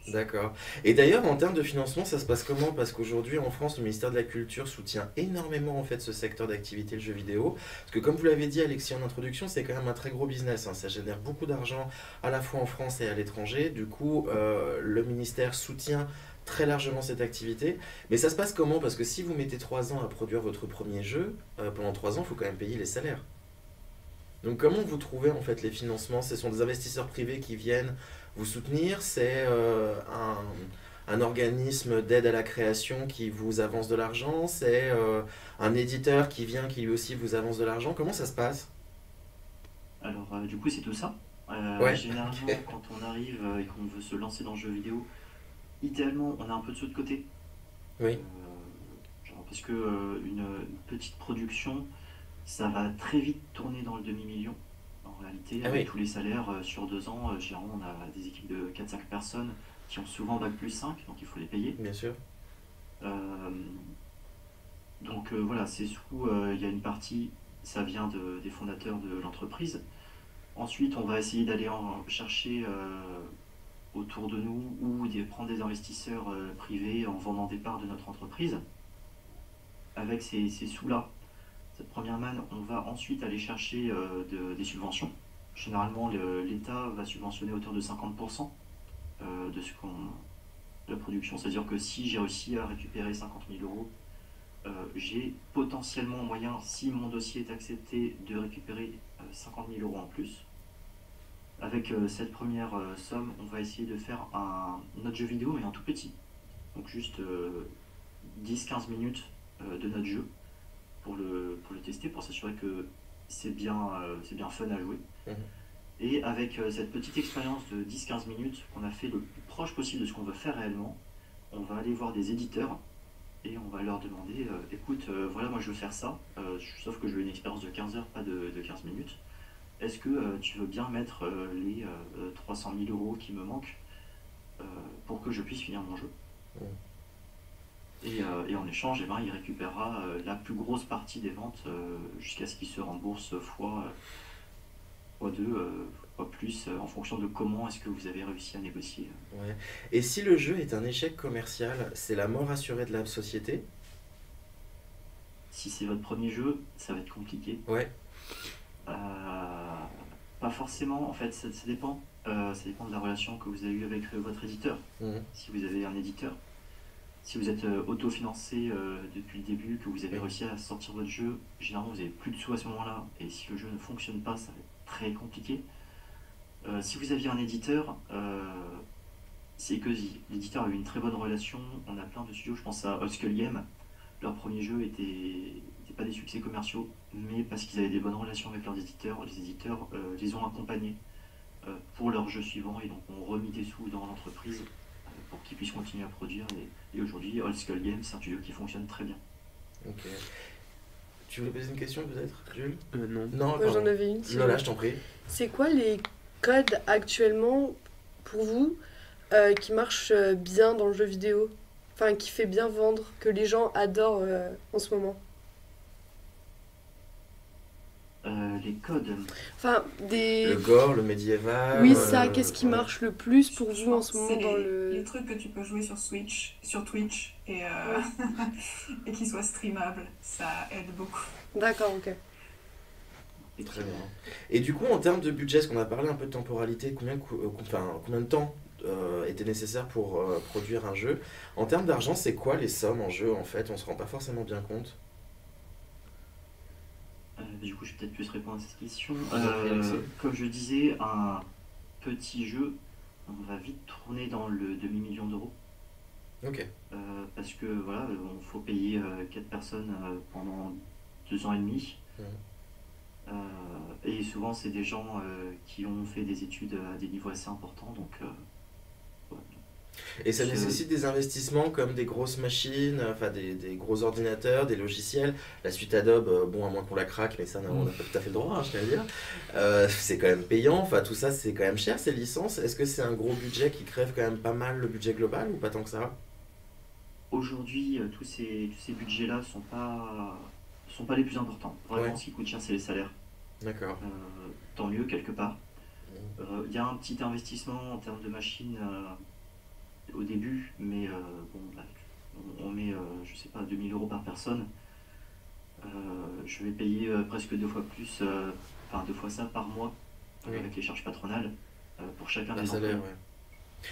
D'accord. Et d'ailleurs, en termes de financement, ça se passe comment? Parce qu'aujourd'hui, en France, le ministère de la Culture soutient énormément en fait ce secteur d'activité, le jeu vidéo. Parce que comme vous l'avez dit, Alexis, en introduction, c'est quand même un très gros business, hein. Ça génère beaucoup d'argent à la fois en France et à l'étranger. Du coup, le ministère soutient très largement cette activité. Mais ça se passe comment? Parce que si vous mettez 3 ans à produire votre premier jeu, pendant 3 ans, il faut quand même payer les salaires. Donc comment vous trouvez en fait les financements? Ce sont des investisseurs privés qui viennent vous soutenir? C'est un organisme d'aide à la création qui vous avance de l'argent? C'est un éditeur qui vient qui lui aussi vous avance de l'argent? Comment ça se passe? Alors, du coup, c'est tout ça. Ouais. Généralement, quand on arrive et qu'on veut se lancer dans le jeu vidéo, idéalement, on a un peu de sous de côté. Oui. Genre parce que une petite production, ça va très vite tourner dans le demi-million. En réalité, avec tous les salaires sur 2 ans, généralement, on a des équipes de 4-5 personnes qui ont souvent bac plus 5, donc il faut les payer. Bien sûr. Donc voilà, c'est sous, il y a une partie, ça vient des fondateurs de l'entreprise. Ensuite, on va essayer d'aller en chercher autour de nous ou prendre des investisseurs privés en vendant des parts de notre entreprise. Avec ces sous-là, cette première manne, on va ensuite aller chercher des subventions. Généralement, l'État va subventionner à hauteur de 50% de la production. C'est-à-dire que si j'ai réussi à récupérer 50 000 euros, j'ai potentiellement moyen, si mon dossier est accepté, de récupérer 50 000 euros en plus. Avec cette première somme, on va essayer de faire notre jeu vidéo, mais en tout petit. Donc juste 10-15 minutes de notre jeu pour le tester, pour s'assurer que c'est bien fun à jouer. Et avec cette petite expérience de 10-15 minutes qu'on a fait le plus proche possible de ce qu'on veut faire réellement, on va aller voir des éditeurs et on va leur demander écoute, voilà, moi je veux faire ça, sauf que je veux une expérience de 15 heures, pas de 15 minutes. Est-ce que tu veux bien mettre les 300 000 euros qui me manquent pour que je puisse finir mon jeu? Et en échange, il récupérera la plus grosse partie des ventes jusqu'à ce qu'il se rembourse fois 2, fois plus, en fonction de comment est-ce que vous avez réussi à négocier. Ouais. Et si le jeu est un échec commercial, c'est la mort assurée de la société? Si c'est votre premier jeu, ça va être compliqué. Ouais. Pas forcément, en fait, ça dépend. Ça dépend de la relation que vous avez eue avec votre éditeur. Si vous avez un éditeur. Si vous êtes autofinancé depuis le début, que vous avez réussi à sortir votre jeu, généralement vous n'avez plus de sous à ce moment-là, et si le jeu ne fonctionne pas, ça va être très compliqué. Si vous aviez un éditeur, c'est que l'éditeur a eu une très bonne relation. On a plein de studios, je pense à Old Skull Games. Leur premier jeu était pas des succès commerciaux, mais parce qu'ils avaient des bonnes relations avec leurs éditeurs, les éditeurs les ont accompagnés pour leur jeu suivant, et donc ont remis des sous dans l'entreprise pour qu'ils puissent continuer à produire. Et aujourd'hui, Old Skull Games, c'est un studio qui fonctionne très bien. Ok. Tu voulais poser une question peut-être, Jules? Non. Non, Moi j'en avais une. Lola, je t'en prie. C'est quoi les codes actuellement pour vous qui marchent bien dans le jeu vidéo? Enfin, qui fait bien vendre, que les gens adorent en ce moment? Les codes. Enfin, Le gore, le médiéval. Oui, ça, qu'est-ce qui marche le plus pour vous en ce moment dans les trucs que tu peux jouer sur Twitch et, et qui soient streamables, ça aide beaucoup. D'accord, ok. Très bien. Et du coup, en termes de budget, est-ce qu'on a parlé un peu de temporalité, combien de temps était nécessaire pour produire un jeu? En termes d'argent, c'est quoi les sommes en jeu en fait? On se rend pas forcément bien compte. Du coup, je vais peut-être plus répondre à cette question. Comme je disais, un petit jeu, on va vite tourner dans le demi-million d'euros. Ok. Parce que voilà, il faut payer 4 personnes pendant 2 ans et demi. Et souvent, c'est des gens qui ont fait des études à des niveaux assez importants. Donc, voilà. Et ça nécessite des investissements comme des grosses machines, enfin des gros ordinateurs, des logiciels. La suite Adobe, bon, à moins qu'on la craque, mais ça, on n'a pas tout à fait le droit, hein, je tiens à dire. C'est quand même payant, enfin tout ça, c'est quand même cher, ces licences. Est-ce que c'est un gros budget qui crève quand même pas mal le budget global ou pas tant que ça? Aujourd'hui, tous ces budgets-là sont pas les plus importants. Vraiment, ce qui coûte cher, c'est les salaires. D'accord. Tant mieux, quelque part. Il y a un petit investissement en termes de machines au début, mais bon, on met, je sais pas, 2 000 euros par personne. Je vais payer presque 2 fois plus, enfin 2 fois ça par mois, avec les charges patronales, pour chacun des salaires.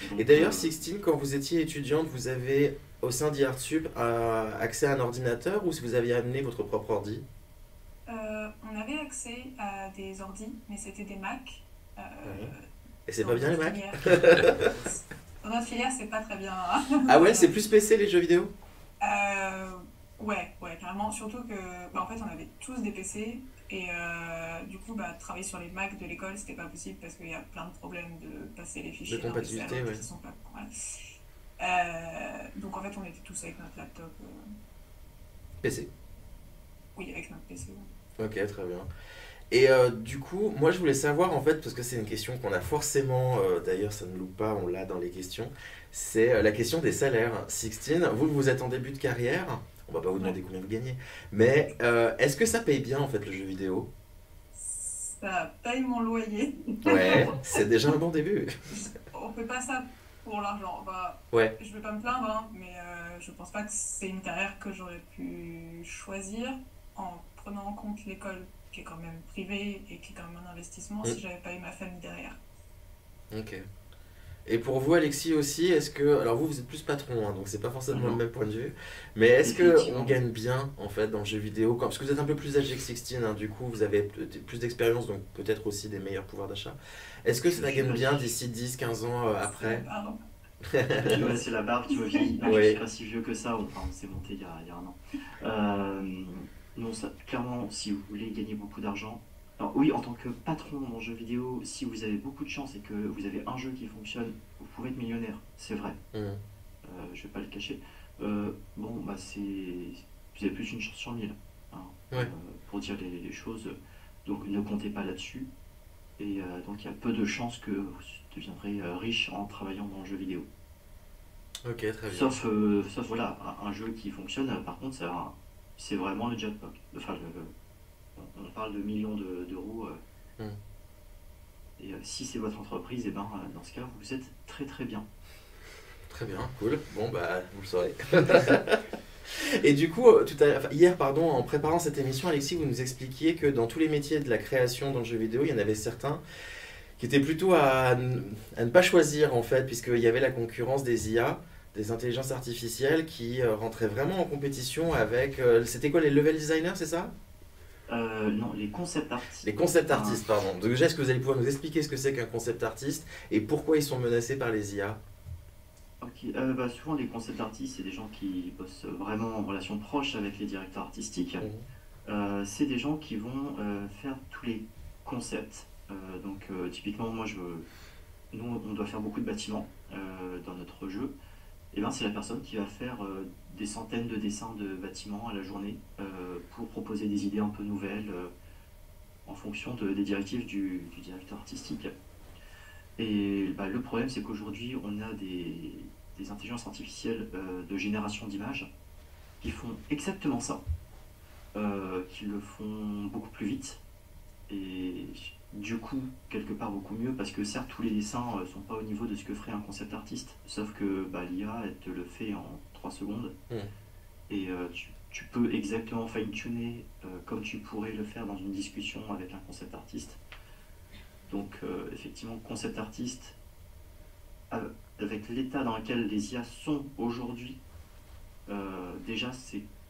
Donc, et d'ailleurs, Sixtine, quand vous étiez étudiante, vous avez, au sein d'IArtSup, accès à un ordinateur ou si vous aviez amené votre propre ordi? On avait accès à des ordis, mais c'était des Mac. Et c'est pas bien les Mac? Dans notre filière, c'est pas très bien. Ah ouais, c'est plus PC les jeux vidéo? Ouais, carrément. Surtout que, en fait, on avait tous des PC et du coup, travailler sur les Mac de l'école, c'était pas possible parce qu'il y a plein de problèmes de passer les fichiers de compatibilité, qui sont pas. Donc en fait, on était tous avec notre laptop. PC. Oui, avec notre PC. Ok, très bien. Et du coup, moi je voulais savoir en fait, parce que c'est une question qu'on a forcément, d'ailleurs ça ne loupe pas, on l'a dans les questions, c'est la question des salaires. Sixtine, vous êtes en début de carrière, on va pas vous demander combien vous gagnez, mais est-ce que ça paye bien en fait le jeu vidéo? Ça paye mon loyer. Ouais, c'est déjà un bon début. on fait pas ça pour l'argent. Bah, Ouais. je vais pas me plaindre, hein, mais je pense pas que c'est une carrière que j'aurais pu choisir en prenant en compte l'école qui est quand même privée et qui est quand même un investissement si j'avais pas eu ma famille derrière. Ok. Et pour vous, Alexis aussi, est-ce que... Alors vous êtes plus patron, hein, donc c'est pas forcément le même point de vue. Mais est-ce qu'on gagne bien, en fait, dans le jeu vidéo parce que vous êtes un peu plus âgé que Sixteen, hein, du coup, vous avez plus d'expérience, donc peut-être aussi des meilleurs pouvoirs d'achat. Est-ce que ça gagne bien d'ici 10-15 ans après? Pardon. Ouais, c'est la barbe qui me vieillit. Non, je Oui. suis pas si vieux que ça. Enfin, on s'est monté il y a un an. Non, ça, clairement, si vous voulez gagner beaucoup d'argent, alors oui, en tant que patron dans le jeu vidéo, si vous avez beaucoup de chance et que vous avez un jeu qui fonctionne, vous pouvez être millionnaire, c'est vrai. Je vais pas le cacher. Bon, bah vous avez plus une chance sur 1000, hein, Ouais. pour dire les choses. Donc ne comptez pas là-dessus. Et donc il y a peu de chances que vous deviendrez riche en travaillant dans le jeu vidéo. Ok, très bien. Sauf voilà, un jeu qui fonctionne, par contre, c'est vraiment le jackpot. Enfin, on parle de millions d'euros. Et si c'est votre entreprise, et ben, dans ce cas, vous êtes très très bien. Très bien, cool. Bon, bah, vous le saurez. Et du coup, hier, pardon, en préparant cette émission, Alexis, vous nous expliquiez que dans tous les métiers de la création dans le jeu vidéo, il y en avait certains qui étaient plutôt à ne pas choisir, en fait, puisqu'il y avait la concurrence des IA, des intelligences artificielles, qui rentraient vraiment en compétition avec... C'était quoi, les level designers, c'est ça? Non, les concept artistes. Les concept artistes, pardon. Donc déjà, est-ce que vous allez pouvoir nous expliquer ce que c'est qu'un concept artiste et pourquoi ils sont menacés par les IA? Ok, bah, souvent les concept artistes, c'est des gens qui bossent vraiment en relation proche avec les directeurs artistiques. C'est des gens qui vont faire tous les concepts. Donc typiquement, nous, on doit faire beaucoup de bâtiments dans notre jeu. Et ben, c'est la personne qui va faire des centaines de dessins de bâtiments à la journée pour proposer des idées un peu nouvelles en fonction des directives du directeur artistique. Et bah, le problème, c'est qu'aujourd'hui, on a des intelligences artificielles de génération d'images qui font exactement ça, qui le font beaucoup plus vite et du coup, quelque part beaucoup mieux, parce que certes, tous les dessins sont pas au niveau de ce que ferait un concept artiste, sauf que bah, l'IA, elle te le fait en 3 secondes, et tu peux exactement fine-tuner comme tu pourrais le faire dans une discussion avec un concept artiste. Donc effectivement, concept artiste, avec l'état dans lequel les IA sont aujourd'hui, déjà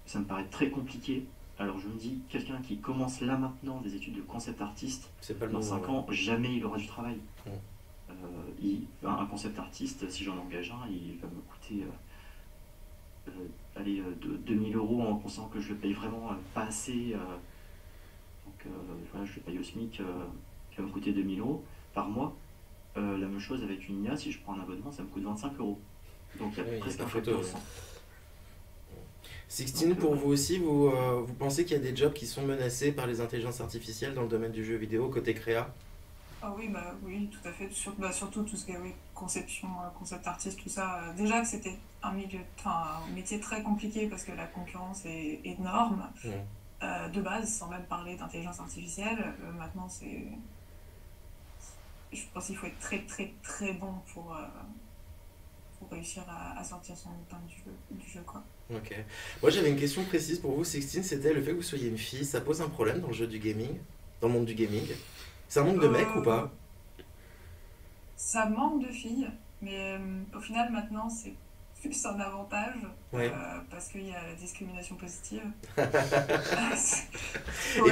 ça me paraît très compliqué. Alors je me dis, quelqu'un qui commence là maintenant des études de concept artiste, dans 5 ans, jamais il aura du travail. Un concept artiste, si j'en engage un, il va me coûter 2000 € en pensant que je le paye vraiment pas assez. Donc voilà, je le paye au SMIC, qui va me coûter 2000 € par mois. La même chose avec une IA, si je prends un abonnement, ça me coûte 25 €. Donc il y a presque un facteur 100. Sixteen, pour vous aussi, vous pensez qu'il y a des jobs qui sont menacés par les intelligences artificielles dans le domaine du jeu vidéo, côté créa? Ah oui, bah oui, tout à fait. Surtout tout ce qui est conception, concept artiste, tout ça. Déjà que c'était un métier très compliqué parce que la concurrence est énorme de base, sans même parler d'intelligence artificielle. Maintenant, je pense qu'il faut être très très très bon pour réussir à sortir son épingle du jeu, quoi. Ok. Moi j'avais une question précise pour vous, Sixteen, c'était le fait que vous soyez une fille, ça pose un problème dans le jeu du gaming, dans le monde du gaming? C'est un monde de mecs ou pas? Ça manque de filles, mais au final maintenant c'est plus un avantage parce qu'il y a la discrimination positive. Et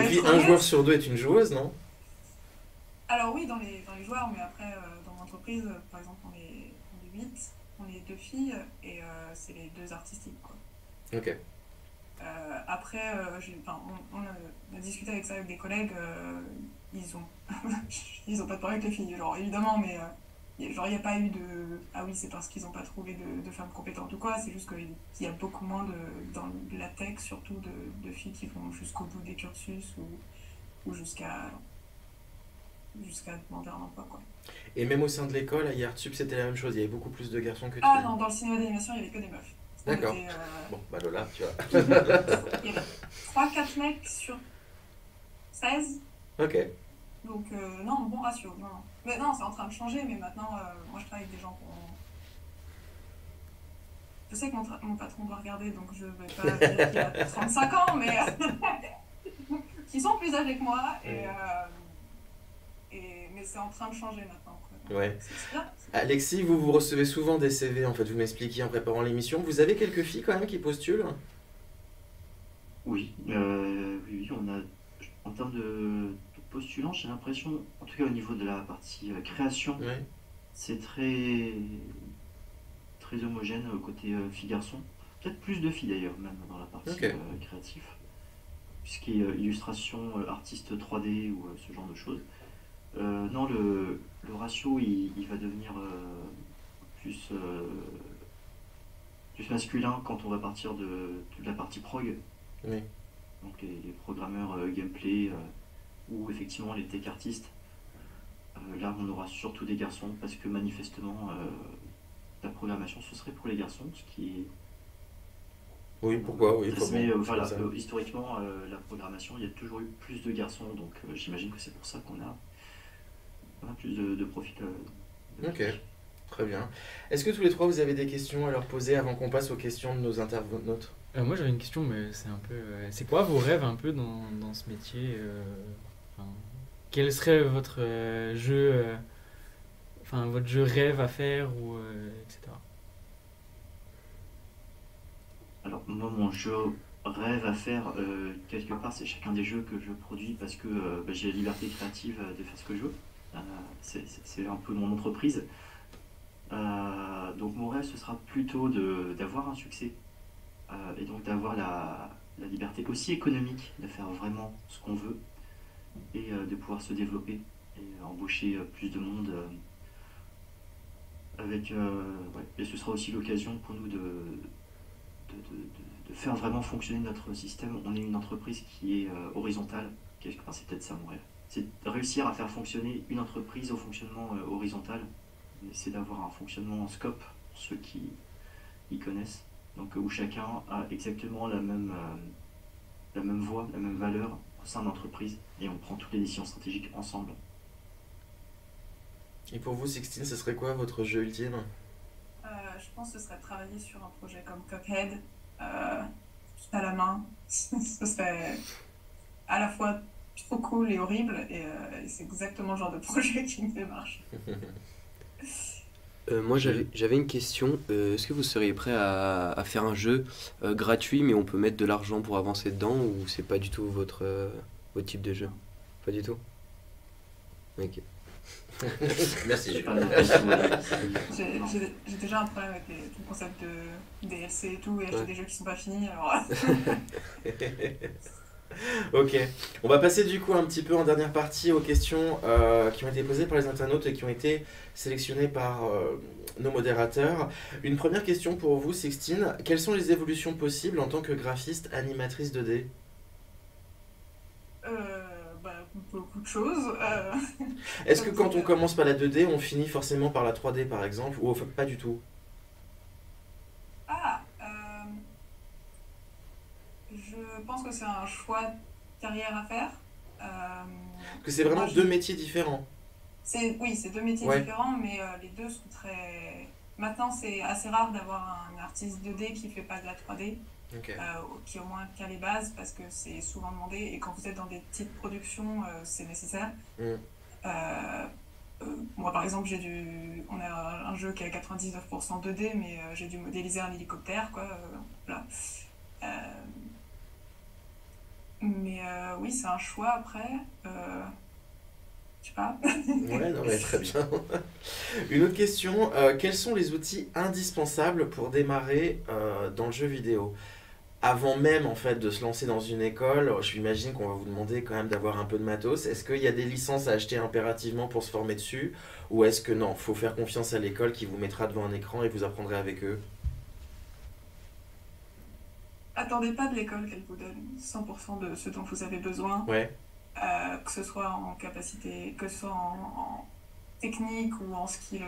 puis un joueur sur deux est une joueuse, non? Alors oui, dans les joueurs, mais après dans l'entreprise, par exemple on est 8, on est 2 filles et c'est les 2 artistiques, quoi. Ok. Après, on a discuté avec ça avec des collègues, ils ont pas de problème avec les filles, genre évidemment, mais genre il n'y a pas eu de ah oui c'est parce qu'ils n'ont pas trouvé de femmes compétentes ou quoi, c'est juste qu'il y a beaucoup moins dans la tech surtout de filles qui vont jusqu'au bout des cursus ou jusqu'à demander un emploi, quoi. Et même au sein de l'école, à IRTUB, c'était la même chose, il y avait beaucoup plus de garçons que de filles. Ah non, dans le cinéma d'animation, il n'y avait que des meufs. D'accord. Bon, bah Lola, tu vois. Il y avait 3-4 mecs sur 16. Ok. Donc, non, bon ratio. Non, non. Mais non, c'est en train de changer, mais maintenant, moi, je travaille avec des gens qui ont... Je sais que mon patron doit regarder, donc je vais pas dire qu'il a 35 ans, mais qui sont plus âgés que moi, mais c'est en train de changer maintenant, quoi. Ouais. C'est bien. Alexis, vous recevez souvent des CV, en fait, vous m'expliquiez en préparant l'émission. Vous avez quelques filles quand même qui postulent? Oui, oui, on a, en termes de postulants, j'ai l'impression, en tout cas au niveau de la partie création, Ouais. c'est très, très homogène côté filles-garçons. Peut-être plus de filles d'ailleurs, même dans la partie Ok. créative. Puisqu'il y a illustration, artiste 3D ou ce genre de choses. Non, le ratio, il va devenir plus, plus masculin quand on va partir de la partie prog. Oui. Donc les programmeurs gameplay ou effectivement les tech artistes. Là, on aura surtout des garçons parce que manifestement, la programmation, ce serait pour les garçons, ce qui est... Oui, pourquoi? Oui, ça se comment? met, Comment voilà, ça? historiquement, la programmation, il y a toujours eu plus de garçons, donc j'imagine que c'est pour ça qu'on a plus de profils. De Ok. filles. Très bien. Est-ce que tous les trois, vous avez des questions à leur poser avant qu'on passe aux questions de nos internautes? Moi j'avais une question, mais c'est un peu. C'est quoi vos rêves un peu dans ce métier enfin, quel serait votre jeu, enfin votre jeu rêve à faire ou etc. Alors, moi, mon jeu rêve à faire, quelque part, c'est chacun des jeux que je produis parce que j'ai la liberté créative de faire ce que je veux. C'est un peu mon entreprise. Donc, mon rêve, ce sera plutôt d'avoir un succès et donc d'avoir la liberté aussi économique de faire vraiment ce qu'on veut et de pouvoir se développer et embaucher plus de monde avec. Ouais. Et ce sera aussi l'occasion pour nous de faire vraiment fonctionner notre système. On est une entreprise qui est horizontale. Quelque part, c'est peut-être ça mon rêve. C'est de réussir à faire fonctionner une entreprise au fonctionnement horizontal. C'est d'avoir un fonctionnement en scope, pour ceux qui y connaissent. Donc où chacun a exactement la même voie, la même valeur au sein de l'entreprise. Et on prend toutes les décisions stratégiques ensemble. Et pour vous, Sixtine, ce serait quoi votre jeu ultime? Je pense que ce serait de travailler sur un projet comme Cuphead, tout à la main. Ce serait à la fois trop cool et horrible, et c'est exactement le genre de projet qui me fait marcher. Moi, j'avais une question. Est-ce que vous seriez prêt à faire un jeu gratuit, mais on peut mettre de l'argent pour avancer dedans, ou c'est pas du tout votre type de jeu? Pas du tout? Ok. Merci, Jules. J'ai déjà un problème avec tout le concept de DLC et tout, et acheter Ouais. des jeux qui sont pas finis, alors... Ok, on va passer du coup un petit peu en dernière partie aux questions qui ont été posées par les internautes et qui ont été sélectionnées par nos modérateurs. Une première question pour vous, Sixtine. Quelles sont les évolutions possibles en tant que graphiste animatrice 2D? Beaucoup de choses. Est-ce que quand on commence par la 2D, on finit forcément par la 3D par exemple, ou pas du tout? Je pense que c'est un choix de carrière à faire. Que c'est vraiment Moi, deux métiers différents. Oui, c'est deux métiers Ouais. différents, mais les deux sont très... Maintenant, c'est assez rare d'avoir un artiste 2D qui fait pas de la 3D, Ok. qui au moins a les bases, parce que c'est souvent demandé, et quand vous êtes dans des petites productions, c'est nécessaire. Mm. Moi, par exemple, on a un jeu qui est à 99% 2D, mais j'ai dû modéliser un hélicoptère, quoi. Voilà. Mais oui, c'est un choix après. Je sais pas. Ouais, non, mais très bien. Une autre question, quels sont les outils indispensables pour démarrer dans le jeu vidéo? Avant même en fait de se lancer dans une école, j'imagine qu'on va vous demander quand même d'avoir un peu de matos. Est-ce qu'il y a des licences à acheter impérativement pour se former dessus? Ou est-ce que non, faut faire confiance à l'école qui vous mettra devant un écran et vous apprendrez avec eux? Attendez pas de l'école qu'elle vous donne 100% de ce dont vous avez besoin, Ouais, que ce soit en capacité, que ce soit en technique ou en skill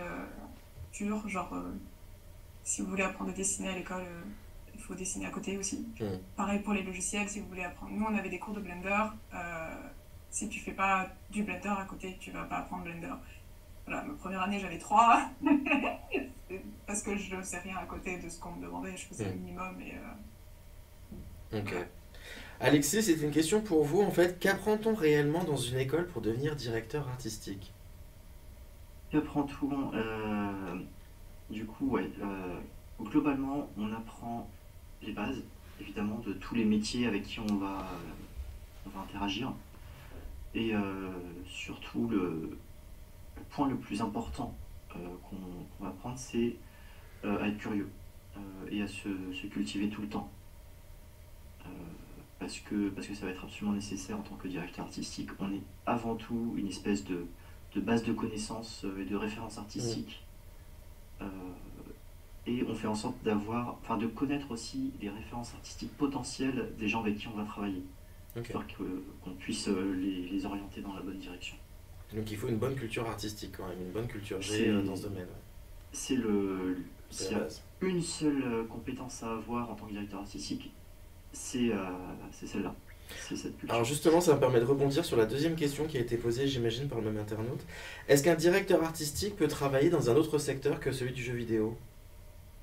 pur. Genre, si vous voulez apprendre à dessiner à l'école, il faut dessiner à côté aussi. Mm. Pareil pour les logiciels, si vous voulez apprendre. Nous, on avait des cours de Blender. si tu fais pas du Blender à côté, tu vas pas apprendre Blender. Voilà, ma première année, j'avais 3 parce que je ne sais rien à côté de ce qu'on me demandait, je faisais le minimum et Ok. Alexis, c'est une question pour vous en fait. Qu'apprend-on réellement dans une école pour devenir directeur artistique? Qu'apprend-on? Du coup, ouais, globalement, on apprend les bases, évidemment, de tous les métiers avec qui on va interagir. Et surtout, le point le plus important qu'on va apprendre, c'est à être curieux et à se cultiver tout le temps. Euh, parce que ça va être absolument nécessaire en tant que directeur artistique. On est avant tout une espèce de base de connaissances et de références artistiques. Et on fait en sorte de connaître aussi les références artistiques potentielles des gens avec qui on va travailler. Ok. Histoire qu'on puisse les orienter dans la bonne direction. Donc il faut une bonne culture artistique quand même, une bonne culture G C'est- dans ce domaine. Ouais. C'est C'est s'il y la a base. une seule compétence à avoir en tant que directeur artistique, c'est celle-là. C'est cette culture. Alors justement, ça me permet de rebondir sur la deuxième question qui a été posée, j'imagine, par le même internaute. Est-ce qu'un directeur artistique peut travailler dans un autre secteur que celui du jeu vidéo?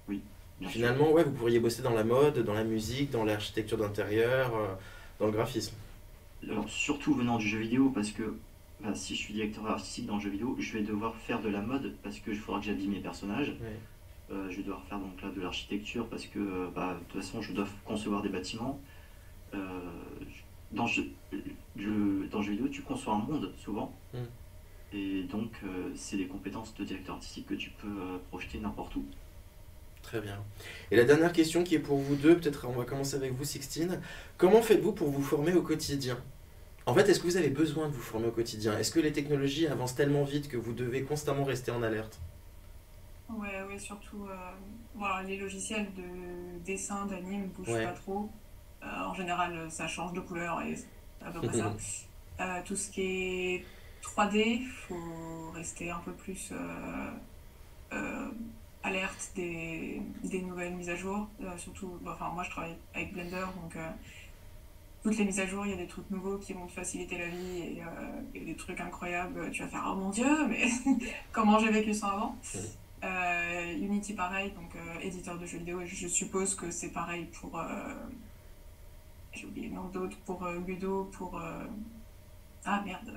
Oui, bien sûr. Finalement, ouais, vous pourriez bosser dans la mode, dans la musique, dans l'architecture d'intérieur, dans le graphisme. Alors, surtout venant du jeu vidéo, parce que si je suis directeur artistique dans le jeu vidéo, je vais devoir faire de la mode parce que il faudra que j'habille mes personnages. Ouais. Je vais devoir faire donc là de l'architecture parce que de toute façon je dois concevoir des bâtiments. Euh, dans, dans le jeu vidéo, tu conçois un monde souvent. Mm. Et donc, c'est des compétences de directeur artistique que tu peux projeter n'importe où. Très bien. Et la dernière question qui est pour vous deux, peut-être on va commencer avec vous, Sixtine. Comment faites-vous pour vous former au quotidien? En fait, est-ce que vous avez besoin de vous former au quotidien? Est-ce que les technologies avancent tellement vite que vous devez constamment rester en alerte? ouais, surtout voilà, les logiciels de dessin, d'anime bougent Ouais. pas trop. En général, ça change de couleur et c'est à peu près ça. Tout ce qui est 3D, faut rester un peu plus euh, alerte des nouvelles mises à jour. Surtout, enfin, moi je travaille avec Blender, donc toutes les mises à jour, il y a des trucs nouveaux qui vont te faciliter la vie et des trucs incroyables. Tu vas faire oh mon Dieu, mais comment j'ai vécu ça avant? Unity pareil, donc éditeur de jeux vidéo, et je suppose que c'est pareil pour j'ai oublié le nom d'autres, pour Ludo, pour ah merde,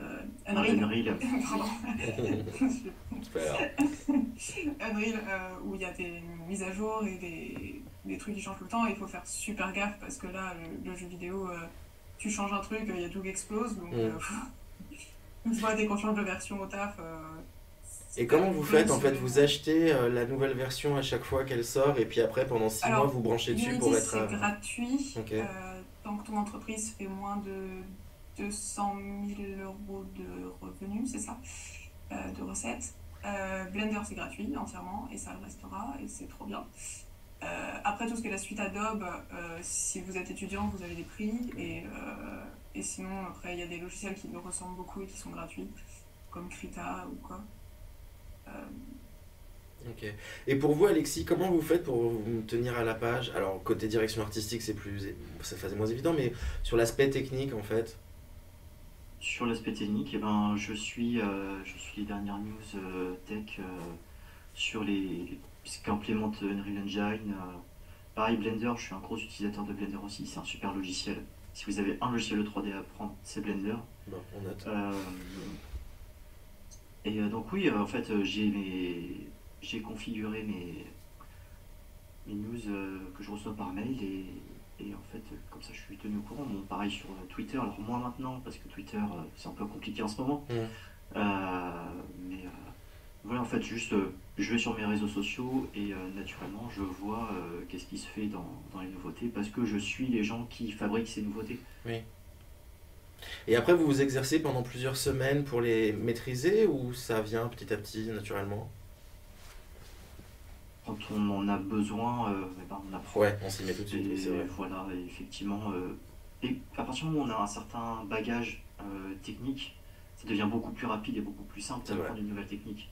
Unreal. Unreal. Pardon. C'est pas grave. Unreal, où il y a des mises à jour et des trucs qui changent tout le temps, et il faut faire super gaffe parce que là, le jeu vidéo, tu changes un truc, il y a tout qui explose, donc une fois dès qu'on change de version au taf. Et comment vous faites en fait? Vous achetez la nouvelle version à chaque fois qu'elle sort et puis après pendant 6 mois Alors, vous branchez dessus Unity, pour être... c'est gratuit. Ok. Tant que ton entreprise fait moins de 200 000 euros de revenus, c'est ça, de recettes. Blender, c'est gratuit entièrement et ça le restera et c'est trop bien. Après, tout ce qui est la suite Adobe, si vous êtes étudiant, vous avez des prix et sinon, après, il y a des logiciels qui me ressemblent beaucoup et qui sont gratuits, comme Krita ou quoi. Ok. Et pour vous, Alexis, comment vous faites pour vous tenir à la page? Alors, côté direction artistique, c'est moins évident, mais sur l'aspect technique, en fait. Sur l'aspect technique, eh ben, je suis les dernières news tech sur ce qu'implémente Unreal Engine. Pareil, Blender, je suis un gros utilisateur de Blender aussi, c'est un super logiciel. Si vous avez un logiciel de 3D à apprendre, c'est Blender. Bon, on note. Donc oui, en fait, j'ai configuré mes news que je reçois par mail et en fait, comme ça, je suis tenu au courant. Bon, pareil sur Twitter, alors moins maintenant, parce que Twitter, c'est un peu compliqué en ce moment. Mais voilà, en fait, juste, je vais sur mes réseaux sociaux et naturellement, je vois qu'est-ce qui se fait dans les nouveautés, parce que je suis les gens qui fabriquent ces nouveautés. Oui. Et après, vous vous exercez pendant plusieurs semaines pour les maîtriser ou ça vient petit à petit, naturellement? Quand on en a besoin, eh ben, on apprend. Ouais, on s'y met tout de suite, Et oui, c'est vrai. voilà, et effectivement. Et à partir du moment où on a un certain bagage technique, ça devient beaucoup plus rapide et beaucoup plus simple C'est d'apprendre vrai. une nouvelle technique.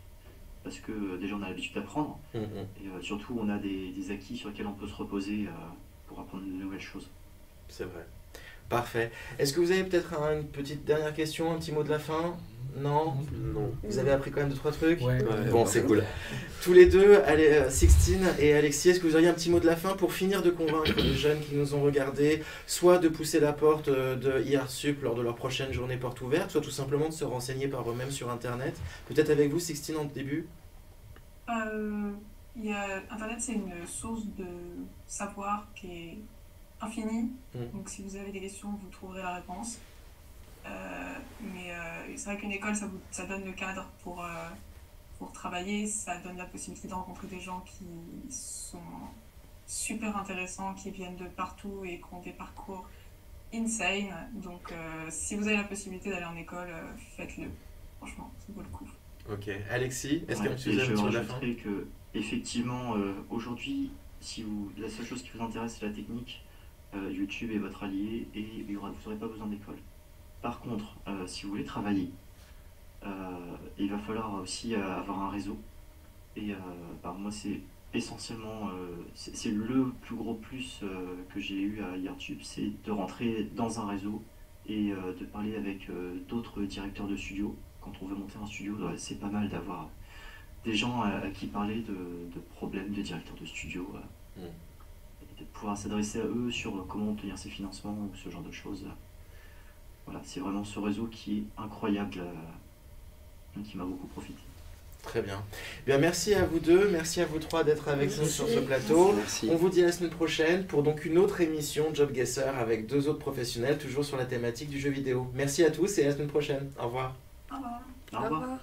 Parce que déjà on a l'habitude d'apprendre, Mhm. et surtout on a des acquis sur lesquels on peut se reposer pour apprendre de nouvelles choses. C'est vrai. Parfait. Est-ce que vous avez peut-être une petite dernière question, un petit mot de la fin? Non? Non. Vous avez appris quand même 2-3 trucs? Ouais. Bon, c'est cool. Tous les deux, Sixtine et Alexis, est-ce que vous auriez un petit mot de la fin pour finir de convaincre les jeunes qui nous ont regardés, soit de pousser la porte de IARSUP lors de leur prochaine journée porte ouverte, soit tout simplement de se renseigner par eux-mêmes sur Internet? Peut-être avec vous, Sixtine, en début? Internet, c'est une source de savoir qui est infinie. Donc si vous avez des questions, vous trouverez la réponse. Mais c'est vrai qu'une école, ça donne le cadre pour travailler, ça donne la possibilité de rencontrer des gens qui sont super intéressants, qui viennent de partout et qui ont des parcours insane. Donc si vous avez la possibilité d'aller en école, faites-le. Franchement, ça vaut le coup. Ok. Alexis, est-ce que Et je rajouterais que, effectivement, aujourd'hui, la seule chose qui vous intéresse, c'est la technique, YouTube est votre allié et vous n'aurez pas besoin d'école. Par contre, si vous voulez travailler, il va falloir aussi avoir un réseau. Et moi, c'est essentiellement, c'est le plus gros plus que j'ai eu à IARSUP, c'est de rentrer dans un réseau et de parler avec d'autres directeurs de studio. Quand on veut monter un studio, c'est pas mal d'avoir des gens à qui parler de problèmes de directeurs de studio. Et de pouvoir s'adresser à eux sur comment obtenir ses financements ou ce genre de choses. Voilà, c'est vraiment ce réseau qui est incroyable, qui m'a beaucoup profité. Très bien. Bien, merci à vous deux, merci à vous trois d'être avec nous sur ce plateau. Merci. On vous dit à la semaine prochaine pour donc une autre émission Job Guesser avec 2 autres professionnels, toujours sur la thématique du jeu vidéo. Merci à tous et à la semaine prochaine. Au revoir. Au revoir. Au revoir.